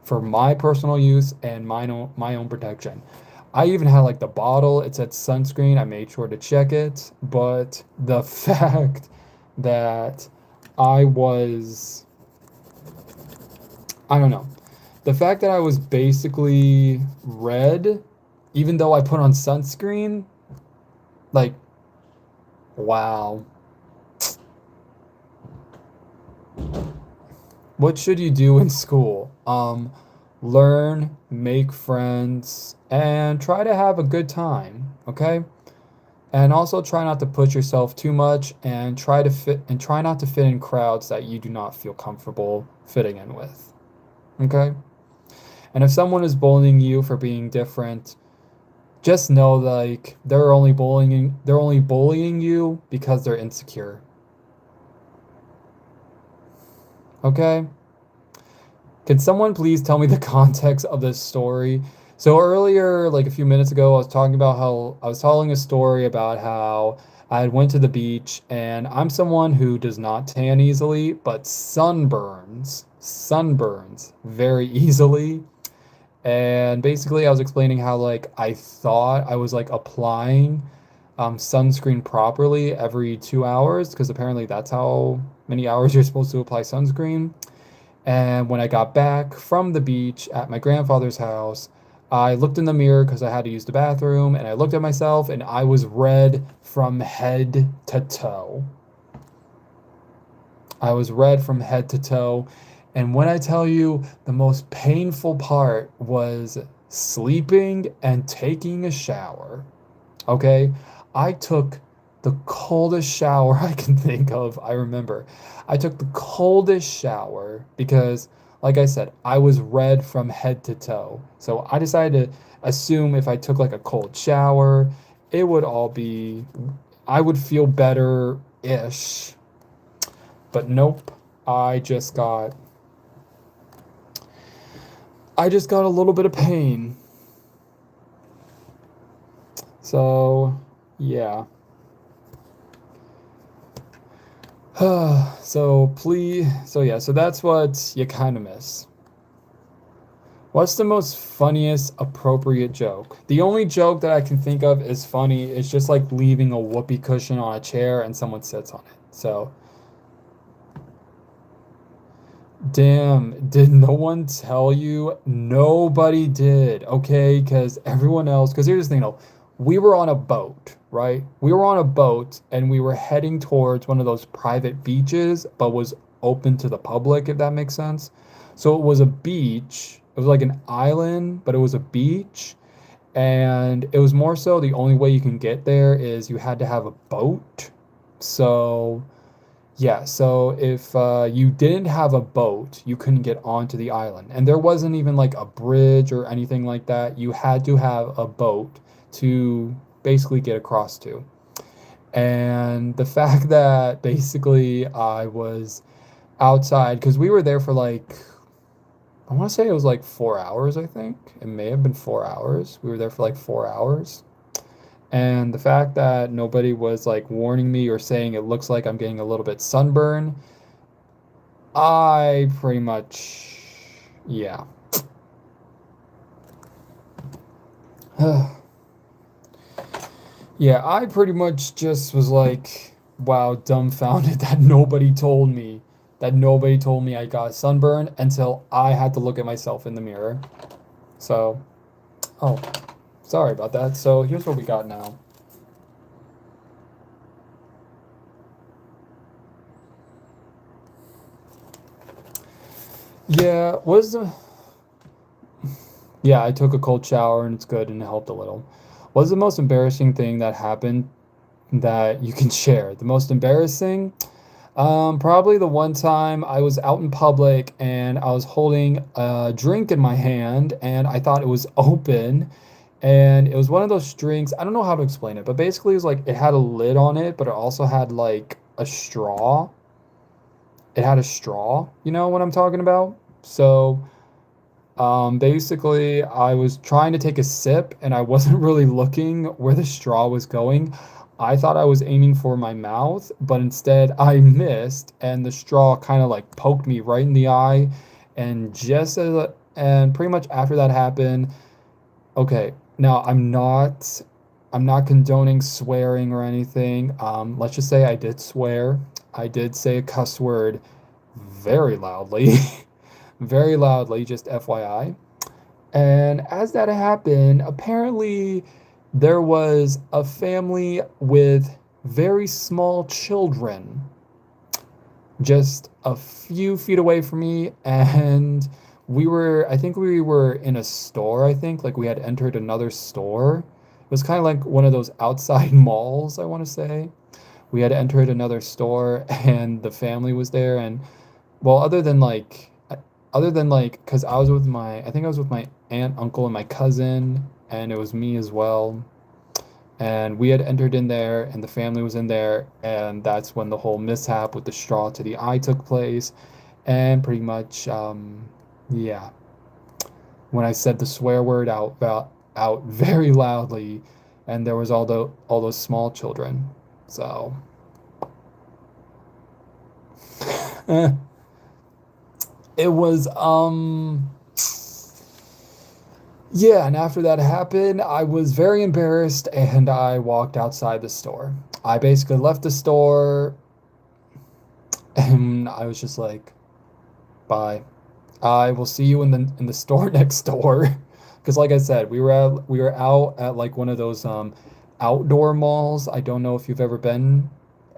for my personal use and my own protection. I even had like the bottle, it said sunscreen. I made sure to check it, but the fact that I was I don't know. The fact that I was basically red even though I put on sunscreen, like wow. What should you do in school? Learn, make friends, and try to have a good time, okay? And also try not to push yourself too much and try not to fit in crowds that you do not feel comfortable fitting in with. Okay? And if someone is bullying you for being different, just know like they're only bullying you because they're insecure. Okay? Can someone please tell me the context of this story? So earlier, like a few minutes ago, I was talking about how I was telling a story about how I went to the beach and I'm someone who does not tan easily, but sunburns very easily. And basically, I was explaining how like I thought I was like applying sunscreen properly every 2 hours because apparently that's how many hours you're supposed to apply sunscreen. And when I got back from the beach at my grandfather's house, I looked in the mirror because I had to use the bathroom, and I looked at myself, and I was red from head to toe. I was red from head to toe. And when I tell you, the most painful part was sleeping and taking a shower. Okay? I took the coldest shower I can think of. I remember. I took the coldest shower because, like I said, I was red from head to toe. So I decided to assume if I took like a cold shower, it would all be, I would feel better ish. But nope, I just got, I just got a little bit of pain. So, yeah. So that's what you kind of miss. What's the most funniest appropriate joke? The only joke that I can think of is funny is just like leaving a whoopee cushion on a chair and someone sits on it. So, damn, did no one tell you? Nobody did, okay? Because everyone else, because here's the thing though, we were on a boat, right? We were on a boat and we were heading towards one of those private beaches, but was open to the public, if that makes sense. So it was a beach, it was like an island, but it was a beach. And it was more so the only way you can get there is you had to have a boat. So. Yeah, so if you didn't have a boat, you couldn't get onto the island. And there wasn't even like a bridge or anything like that. You had to have a boat to basically get across to. And the fact that basically I was outside, because we were there for like, I want to say it was like 4 hours, I think. It may have been 4 hours. We were there for like 4 hours. And the fact that nobody was like warning me or saying it looks like I'm getting a little bit sunburn, I pretty much, yeah. Yeah, I pretty much just was like, wow, dumbfounded that nobody told me I got sunburn until I had to look at myself in the mirror. So, oh, sorry about that. So here's what we got now. Yeah, was the Yeah, I took a cold shower and it's good and it helped a little. What's the most embarrassing thing that happened that you can share? The most embarrassing? Probably the one time I was out in public and I was holding a drink in my hand and I thought it was open. And it was one of those drinks, I don't know how to explain it, but basically it was like it had a lid on it, but it also had like a straw. It had a straw, you know what I'm talking about? So basically, I was trying to take a sip and I wasn't really looking where the straw was going. I thought I was aiming for my mouth, but instead I missed and the straw kind of like poked me right in the eye. And pretty much after that happened, okay, now I'm not condoning swearing or anything. Let's just say I did swear. I did say a cuss word very loudly. Very loudly, just FYI. And as that happened, apparently there was a family with very small children just a few feet away from me. And I think we were in a store, I think, like we had entered another store. It was kind of like one of those outside malls, I want to say. We had entered another store and the family was there. And well, other than like, because I think I was with my aunt, uncle, and my cousin, and it was me as well. And we had entered in there, and the family was in there, and that's when the whole mishap with the straw to the eye took place. And pretty much, yeah, when I said the swear word out very loudly, and there was all those small children. So, it was yeah, and after that happened, I was very embarrassed and I walked outside the store. I basically left the store and I was just like, bye. I will see you in the store next door. Because like I said, we were out at like one of those outdoor malls. I don't know if you've ever been.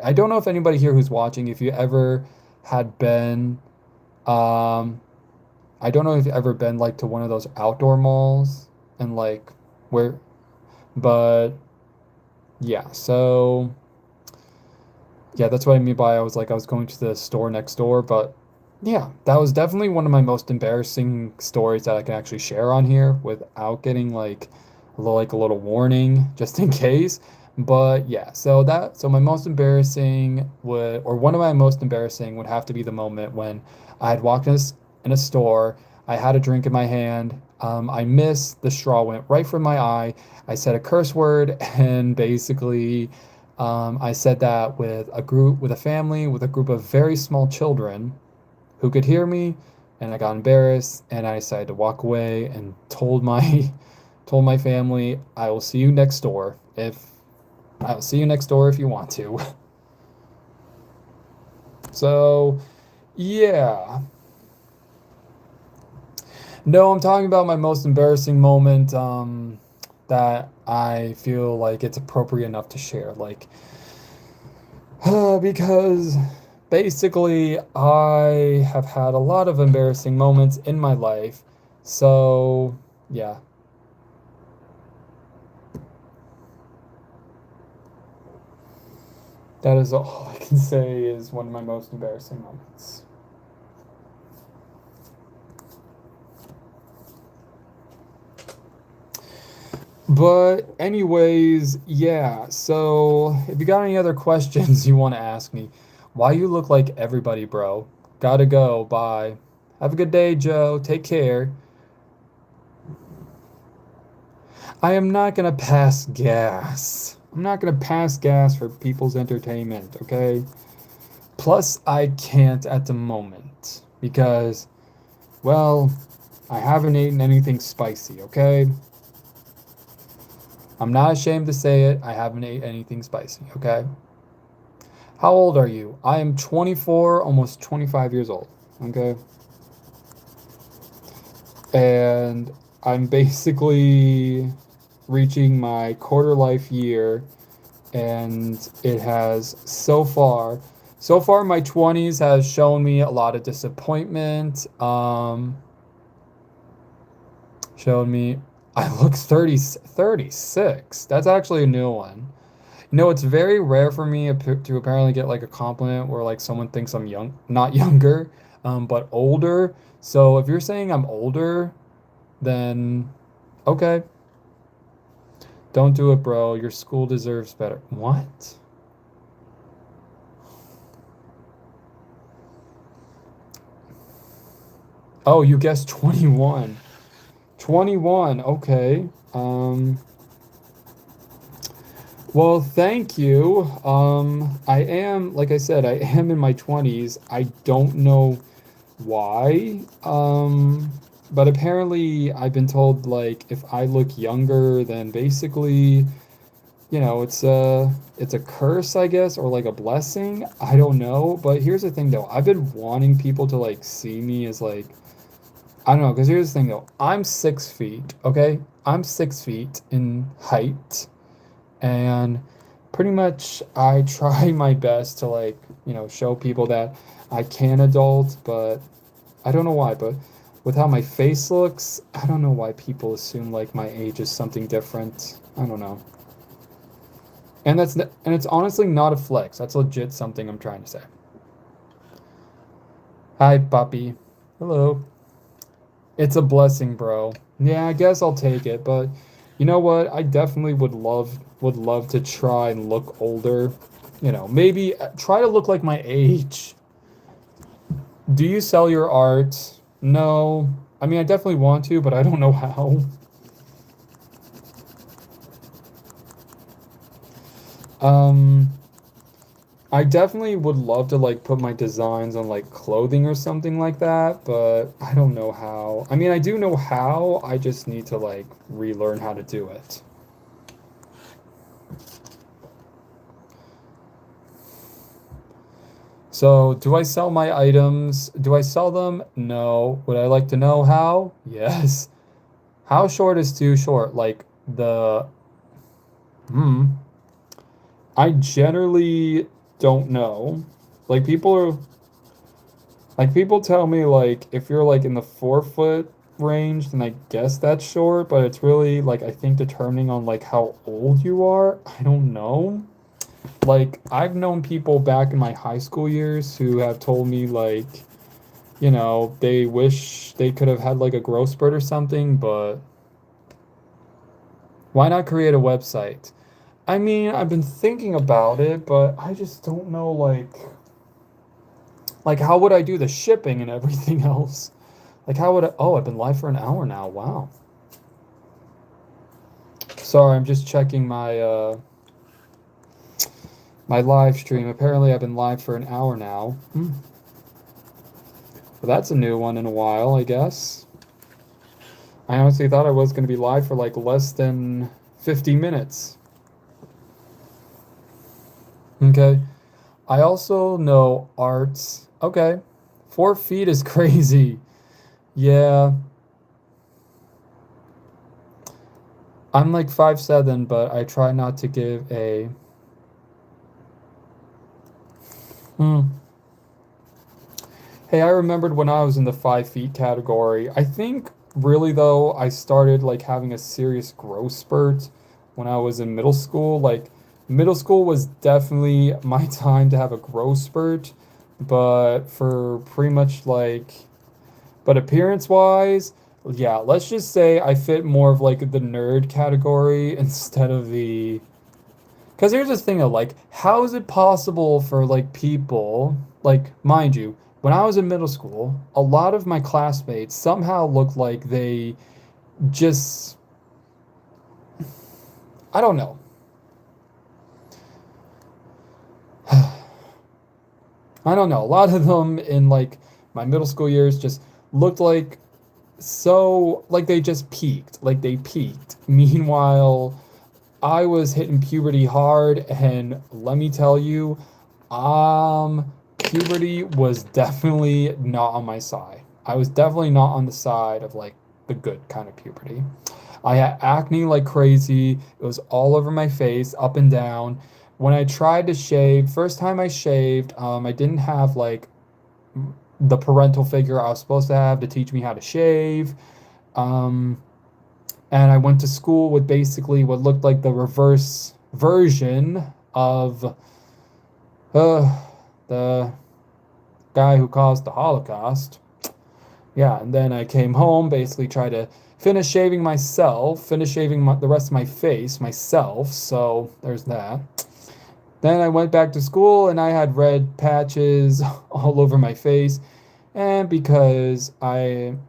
I don't know if anybody here who's watching, if you ever had been, um, I don't know if you've ever been like to one of those outdoor malls and like where, but yeah, so yeah, that's what I mean by I was going to the store next door, but yeah, that was definitely one of my most embarrassing stories that I can actually share on here without getting like a little warning just in case. But yeah, so my most embarrassing would or one of my most embarrassing would have to be the moment when I had walked in a store, I had a drink in my hand, I missed, the straw went right from my eye, I said a curse word, and basically I said that with a family, with a group of very small children who could hear me, and I got embarrassed, and I decided to walk away and told my family, I will see you next door if you want to. So, yeah. No, I'm talking about my most embarrassing moment that I feel like it's appropriate enough to share. Like, because basically, I have had a lot of embarrassing moments in my life. So, yeah, that is all I can say is one of my most embarrassing moments. But, anyways, yeah, so if you got any other questions you want to ask me, why you look like everybody, bro? Gotta go. Bye. Have a good day, Joe. Take care. I am not gonna pass gas. I'm not gonna pass gas for people's entertainment, okay? Plus, I can't at the moment because, well, I haven't eaten anything spicy, okay? I'm not ashamed to say it. I haven't ate anything spicy, okay? How old are you? I am 24, almost 25 years old, okay? And I'm basically reaching my quarter life year, and it has so far my 20s has shown me a lot of disappointment. Showed me I look 36. That's actually a new one. It's very rare for me to apparently get like a compliment where like someone thinks I'm young, not younger, but older. So if you're saying I'm older, then okay, don't do it, bro. Your school deserves better. What? Oh, you guessed 21. 21. Okay. Well, thank you. Like I said, I am in my 20s. I don't know why. But apparently I've been told like if I look younger, then basically, it's a curse, I guess, or like a blessing. I don't know. But here's the thing though. I've been wanting people to like see me as like I don't know, because here's the thing though. I'm 6 feet, okay? I'm 6 feet in height, and pretty much I try my best to like, show people that I can adult, but I don't know why, but with how my face looks, I don't know why people assume like my age is something different. I don't know. And it's honestly not a flex. That's legit something I'm trying to say. Hi, puppy. Hello. It's a blessing, bro. Yeah, I guess I'll take it, but you know what? I definitely would love to try and look older. Maybe try to look like my age. Do you sell your art? No. I mean, I definitely want to, but I don't know how. Um, I definitely would love to like put my designs on like clothing or something like that, but I don't know how. I mean, I do know how, I just need to like relearn how to do it. So, do I sell my items? Do I sell them? No. Would I like to know how? Yes. How short is too short? Like hmm, I generally don't know. Like people are Like people tell me like if you're like in the 4 foot range, then I guess that's short, but it's really like I think determining on like how old you are. I don't know. Like I've known people back in my high school years who have told me like, they wish they could have had like a growth spurt or something, but why not create a website? I mean, I've been thinking about it, but I just don't know like how would I do the shipping and everything else? Like how would I, oh, I've been live for an hour now. Wow. Sorry, I'm just checking my live stream. Apparently I've been live for an hour now. Well, that's a new one in a while, I guess. I honestly thought I was going to be live for like less than 50 minutes. Okay. I also know arts. Okay. 4 feet is crazy. Yeah. I'm like 5'7", but I try not to give a. Hmm. Hey, I remembered when I was in the 5 feet category. I think really though, I started like having a serious growth spurt when I was in middle school. Like middle school was definitely my time to have a growth spurt, but for pretty much but appearance wise, yeah, let's just say I fit more of like the nerd category instead of the. Because here's the thing of like, how is it possible for like people, like, mind you, when I was in middle school, a lot of my classmates somehow looked like they just, I don't know. I don't know. A lot of them in like my middle school years just looked like so, like they just peaked, like they peaked. Meanwhile, I was hitting puberty hard, and let me tell you, puberty was definitely not on my side. I was definitely not on the side of like the good kind of puberty. I had acne like crazy. It was all over my face, up and down. When I tried to shave, first time I shaved, I didn't have like the parental figure I was supposed to have to teach me how to shave. Um, and I went to school with basically what looked like the reverse version of the guy who caused the Holocaust. Yeah, and then I came home, basically tried to finish shaving myself, finish shaving the rest of my face myself, so there's that. Then I went back to school and I had red patches all over my face. And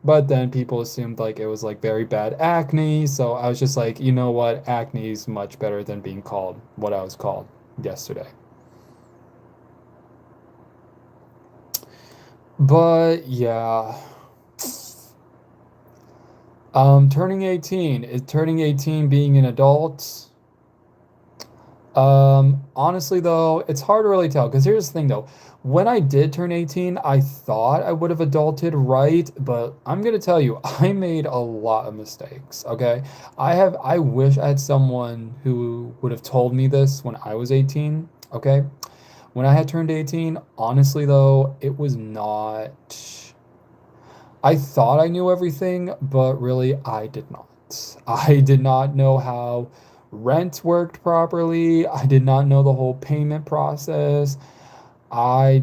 but then people assumed like it was like very bad acne. So I was just like, you know what? Acne is much better than being called what I was called yesterday. But yeah. Turning 18. Is turning 18 being an adult? Honestly though, it's hard to really tell because here's the thing though. When I did turn 18, I thought I would have adulted right, but I'm gonna tell you, I made a lot of mistakes, okay? I wish I had someone who would have told me this when I was 18, okay? When I had turned 18, honestly though, it was not. I thought I knew everything, but really I did not. I did not know how rent worked properly. I did not know the whole payment process. I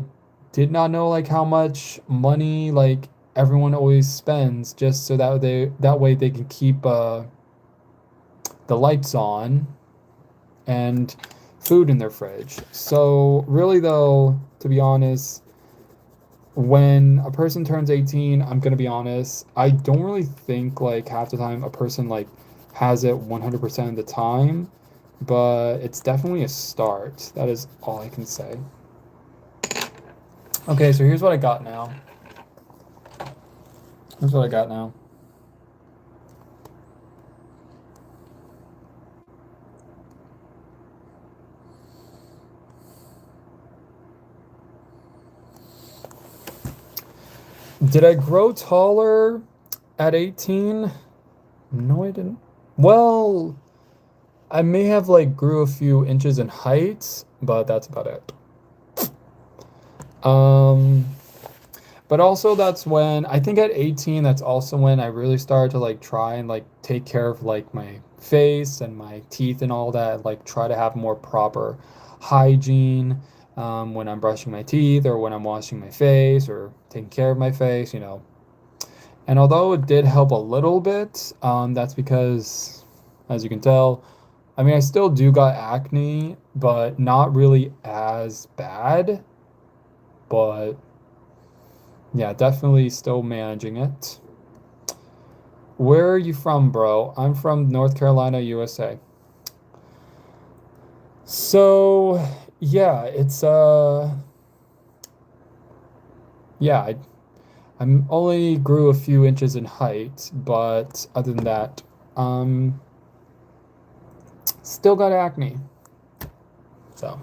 did not know like how much money like everyone always spends just so that way they can keep the lights on and food in their fridge. So really though, to be honest, when a person turns 18, I'm gonna be honest, I don't really think like half the time a person like has it 100% of the time, but it's definitely a start. That is all I can say. Okay, so here's what I got now. Here's what I got now. Did I grow taller at 18? No, I didn't. Well, I may have like grew a few inches in height, but that's about it. Um, But also that's when I think at 18 that's also when I really started to like try and like take care of like my face and my teeth and all that, like try to have more proper hygiene when I'm brushing my teeth or when I'm washing my face or taking care of my face, you know. And although it did help a little bit, that's because, as you can tell, I mean, I still do got acne, but not really as bad. But yeah, definitely still managing it. Where are you from, bro? I'm from North Carolina, USA. So, yeah, it's yeah, I'm only grew a few inches in height, but other than that, um still got acne. So,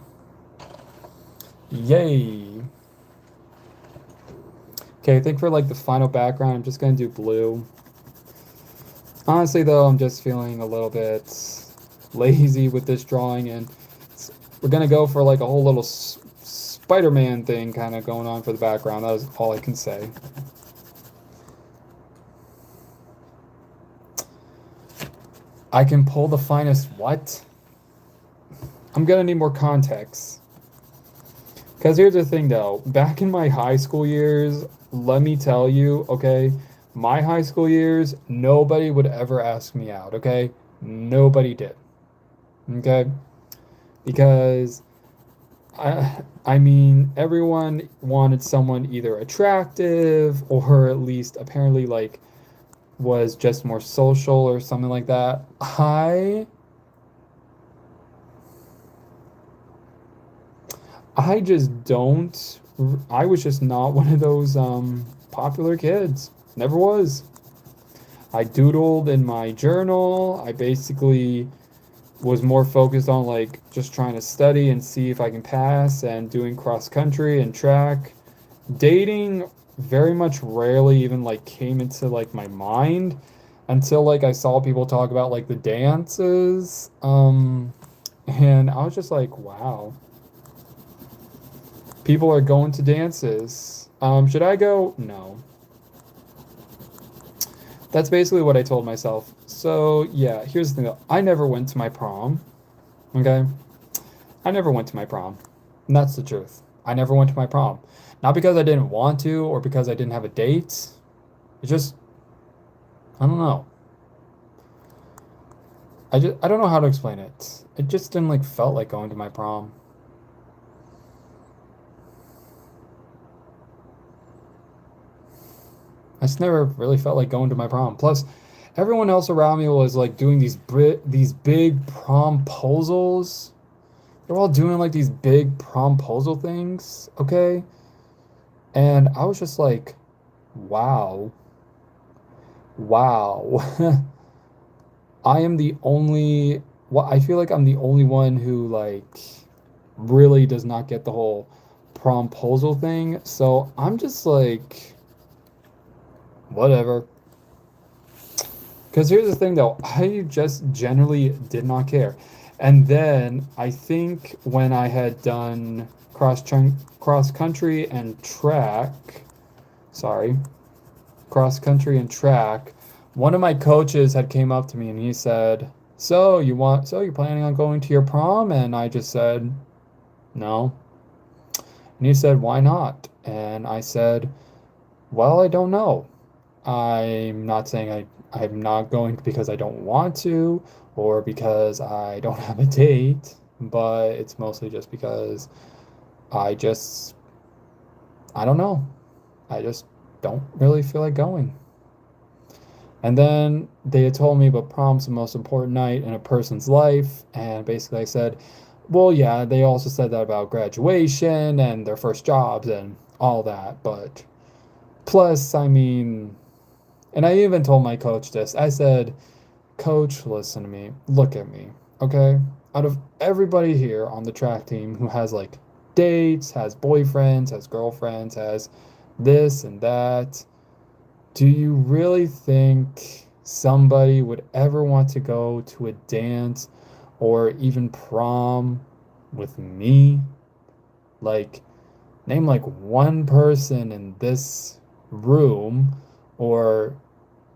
yay. Okay, I think for like the final background, I'm just gonna do blue. Honestly, though, I'm just feeling a little bit lazy with this drawing, and we're gonna go for like a whole little Spider-Man thing kind of going on for the background. That was all I can say. I can pull the finest what? I'm gonna need more context. Because here's the thing though, back in my high school years, let me tell you, okay, my high school years, nobody would ever ask me out, okay? Nobody did, okay? Because I mean, everyone wanted someone either attractive or at least apparently like was just more social or something like that. I just don't. I was just not one of those popular kids. Never was. I doodled in my journal. I basically was more focused on like just trying to study and see if I can pass and doing cross country and track. Dating very much rarely even like came into like my mind until like I saw people talk about like the dances. And I was just like, wow. People are going to dances. Should I go? No. That's basically what I told myself. So, yeah, here's the thing though. I never went to my prom. Okay? I never went to my prom. And that's the truth. I never went to my prom. Not because I didn't want to or because I didn't have a date. It just, I don't know. I don't know how to explain it. It just didn't like felt like going to my prom. I just never really felt like going to my prom. Plus, everyone else around me was like doing these big promposals. They're all doing like these big promposal things, okay? And I was just like, wow, wow. I am the only, well, I feel like I'm the only one who like really does not get the whole promposal thing. So I'm just like, whatever. Because here's the thing though, I just generally did not care. And then I think when I had done cross country and track, sorry, cross country and track, one of my coaches had came up to me and he said, so you're planning on going to your prom?" And I just said, "No." And he said, "Why not?" And I said, "Well, I don't know. I'm not saying I'm not going because I don't want to or because I don't have a date, but it's mostly just because I just I don't know. I just don't really feel like going." And then they had told me about prom's the most important night in a person's life, and basically I said, "Well, yeah, they also said that about graduation and their first jobs and all that, but plus, I mean," and I even told my coach this. I said, "Coach, listen to me. Look at me, okay? Out of everybody here on the track team who has like dates, has boyfriends, has girlfriends, has this and that, do you really think somebody would ever want to go to a dance or even prom with me? Like, name like one person in this room or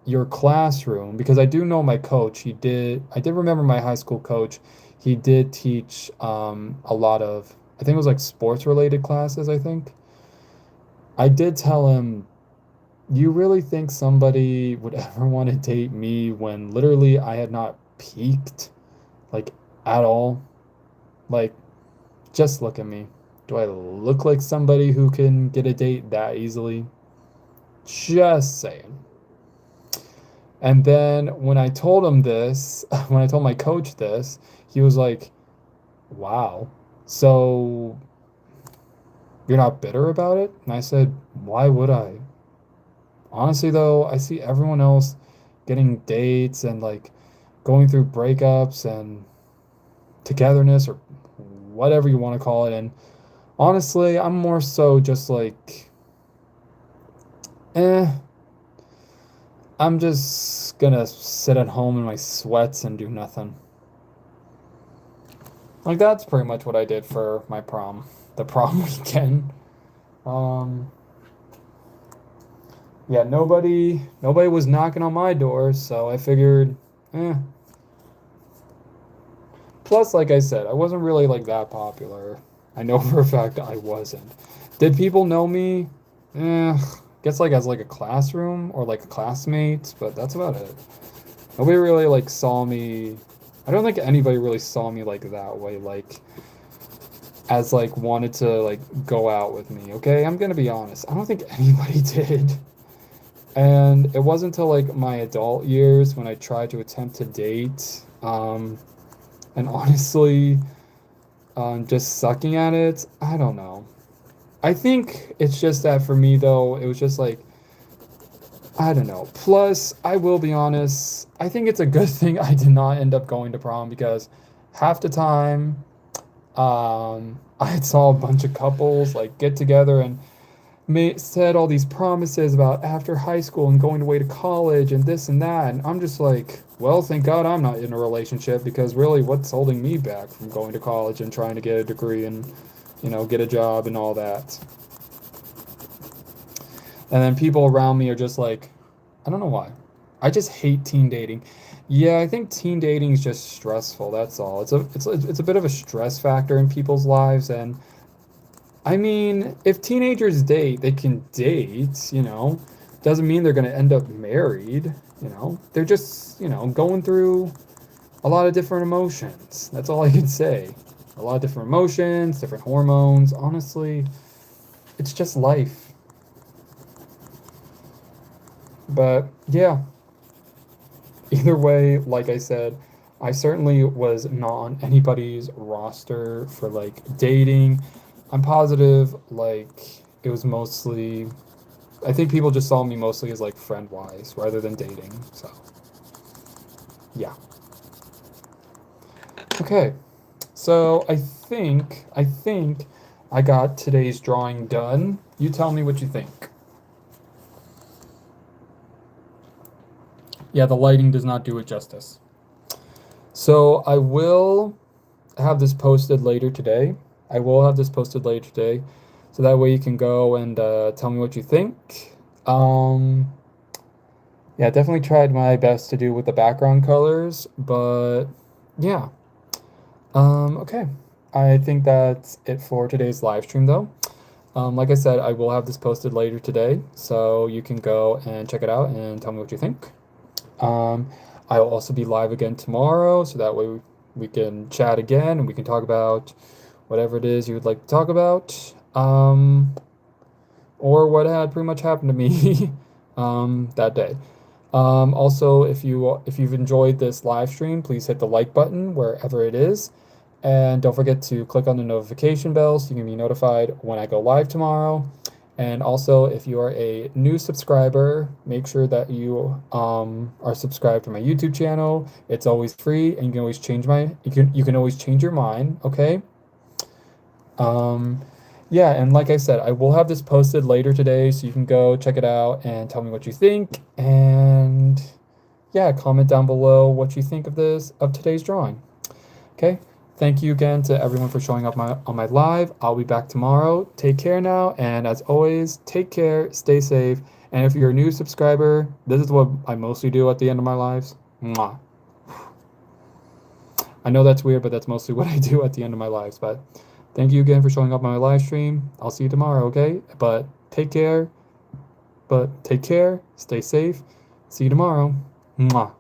your classroom, because I do know my coach. I did remember my high school coach. He did teach a lot of, I think it was like sports related classes, I think. I did tell him, you really think somebody would ever want to date me when literally I had not peaked like at all? Like, just look at me. Do I look like somebody who can get a date that easily? Just saying. And then when I told him this, when I told my coach this, he was like, wow, so you're not bitter about it? And I said, why would I? Honestly, though, I see everyone else getting dates and like going through breakups and togetherness or whatever you want to call it. And honestly, I'm more so just like, eh, I'm just gonna sit at home in my sweats and do nothing. Like that's pretty much what I did for my prom, the prom weekend. Um, yeah, nobody was knocking on my door, so I figured, eh. Plus, like I said, I wasn't really like that popular. I know for a fact I wasn't. Did people know me? Guess like as like a classroom or like a classmate, but that's about it. Nobody really like saw me. I don't think anybody really saw me like that way, like as like wanted to like go out with me. Okay, I'm gonna be honest. I don't think anybody did. And it wasn't until like my adult years when I tried to attempt to date. And honestly, just sucking at it, I don't know. I think it's just that for me though, it was just like, I don't know. Plus, I will be honest, I think it's a good thing I did not end up going to prom because half the time, I saw a bunch of couples like get together and said all these promises about after high school and going away to college and this and that. And I'm just like, well, thank God I'm not in a relationship because really, what's holding me back from going to college and trying to get a degree and, get a job and all that? And then people around me are just like, I don't know why. I just hate teen dating. Yeah, I think teen dating is just stressful. That's all. It's a bit of a stress factor in people's lives, and I mean, if teenagers date, they can date. Doesn't mean they're going to end up married. They're just going through a lot of different emotions. That's all I can say. A lot of different emotions, different hormones. Honestly, it's just life. But yeah, either way, like I said, I certainly was not on anybody's roster for like dating. I'm positive like it was mostly, I think people just saw me mostly as like friend wise rather than dating. So, yeah. Okay. So, I think I got today's drawing done. You tell me what you think. Yeah, the lighting does not do it justice. So, I will have this posted later today. I will have this posted later today. So that way you can go and tell me what you think. Yeah, definitely tried my best to do with the background colors, but yeah. Okay. I think that's it for today's live stream, though. Like I said, I will have this posted later today, so you can go and check it out and tell me what you think. Um, I will also be live again tomorrow, so that way we can chat again and we can talk about whatever it is you would like to talk about, or what had pretty much happened to me that day. Also, if you've enjoyed this live stream, please hit the like button wherever it is, and don't forget to click on the notification bell so you can be notified when I go live tomorrow. And also, if you are a new subscriber, make sure that you are subscribed to my YouTube channel. It's always free, and you can always change your mind. Okay. Um, yeah, and like I said, I will have this posted later today, so you can go check it out and tell me what you think. And yeah, comment down below what you think of today's drawing. Okay. Thank you again to everyone for showing up on my live. I'll be back tomorrow. Take care now, and as always, take care, stay safe, And if you're a new subscriber, this is what I mostly do at the end of my lives. Mwah. I know that's weird, but that's mostly what I do at the end of my lives. But thank you again for showing up on my live stream. I'll see you tomorrow, okay? But take care. Stay safe. See you tomorrow. Mwah.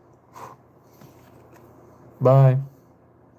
Bye.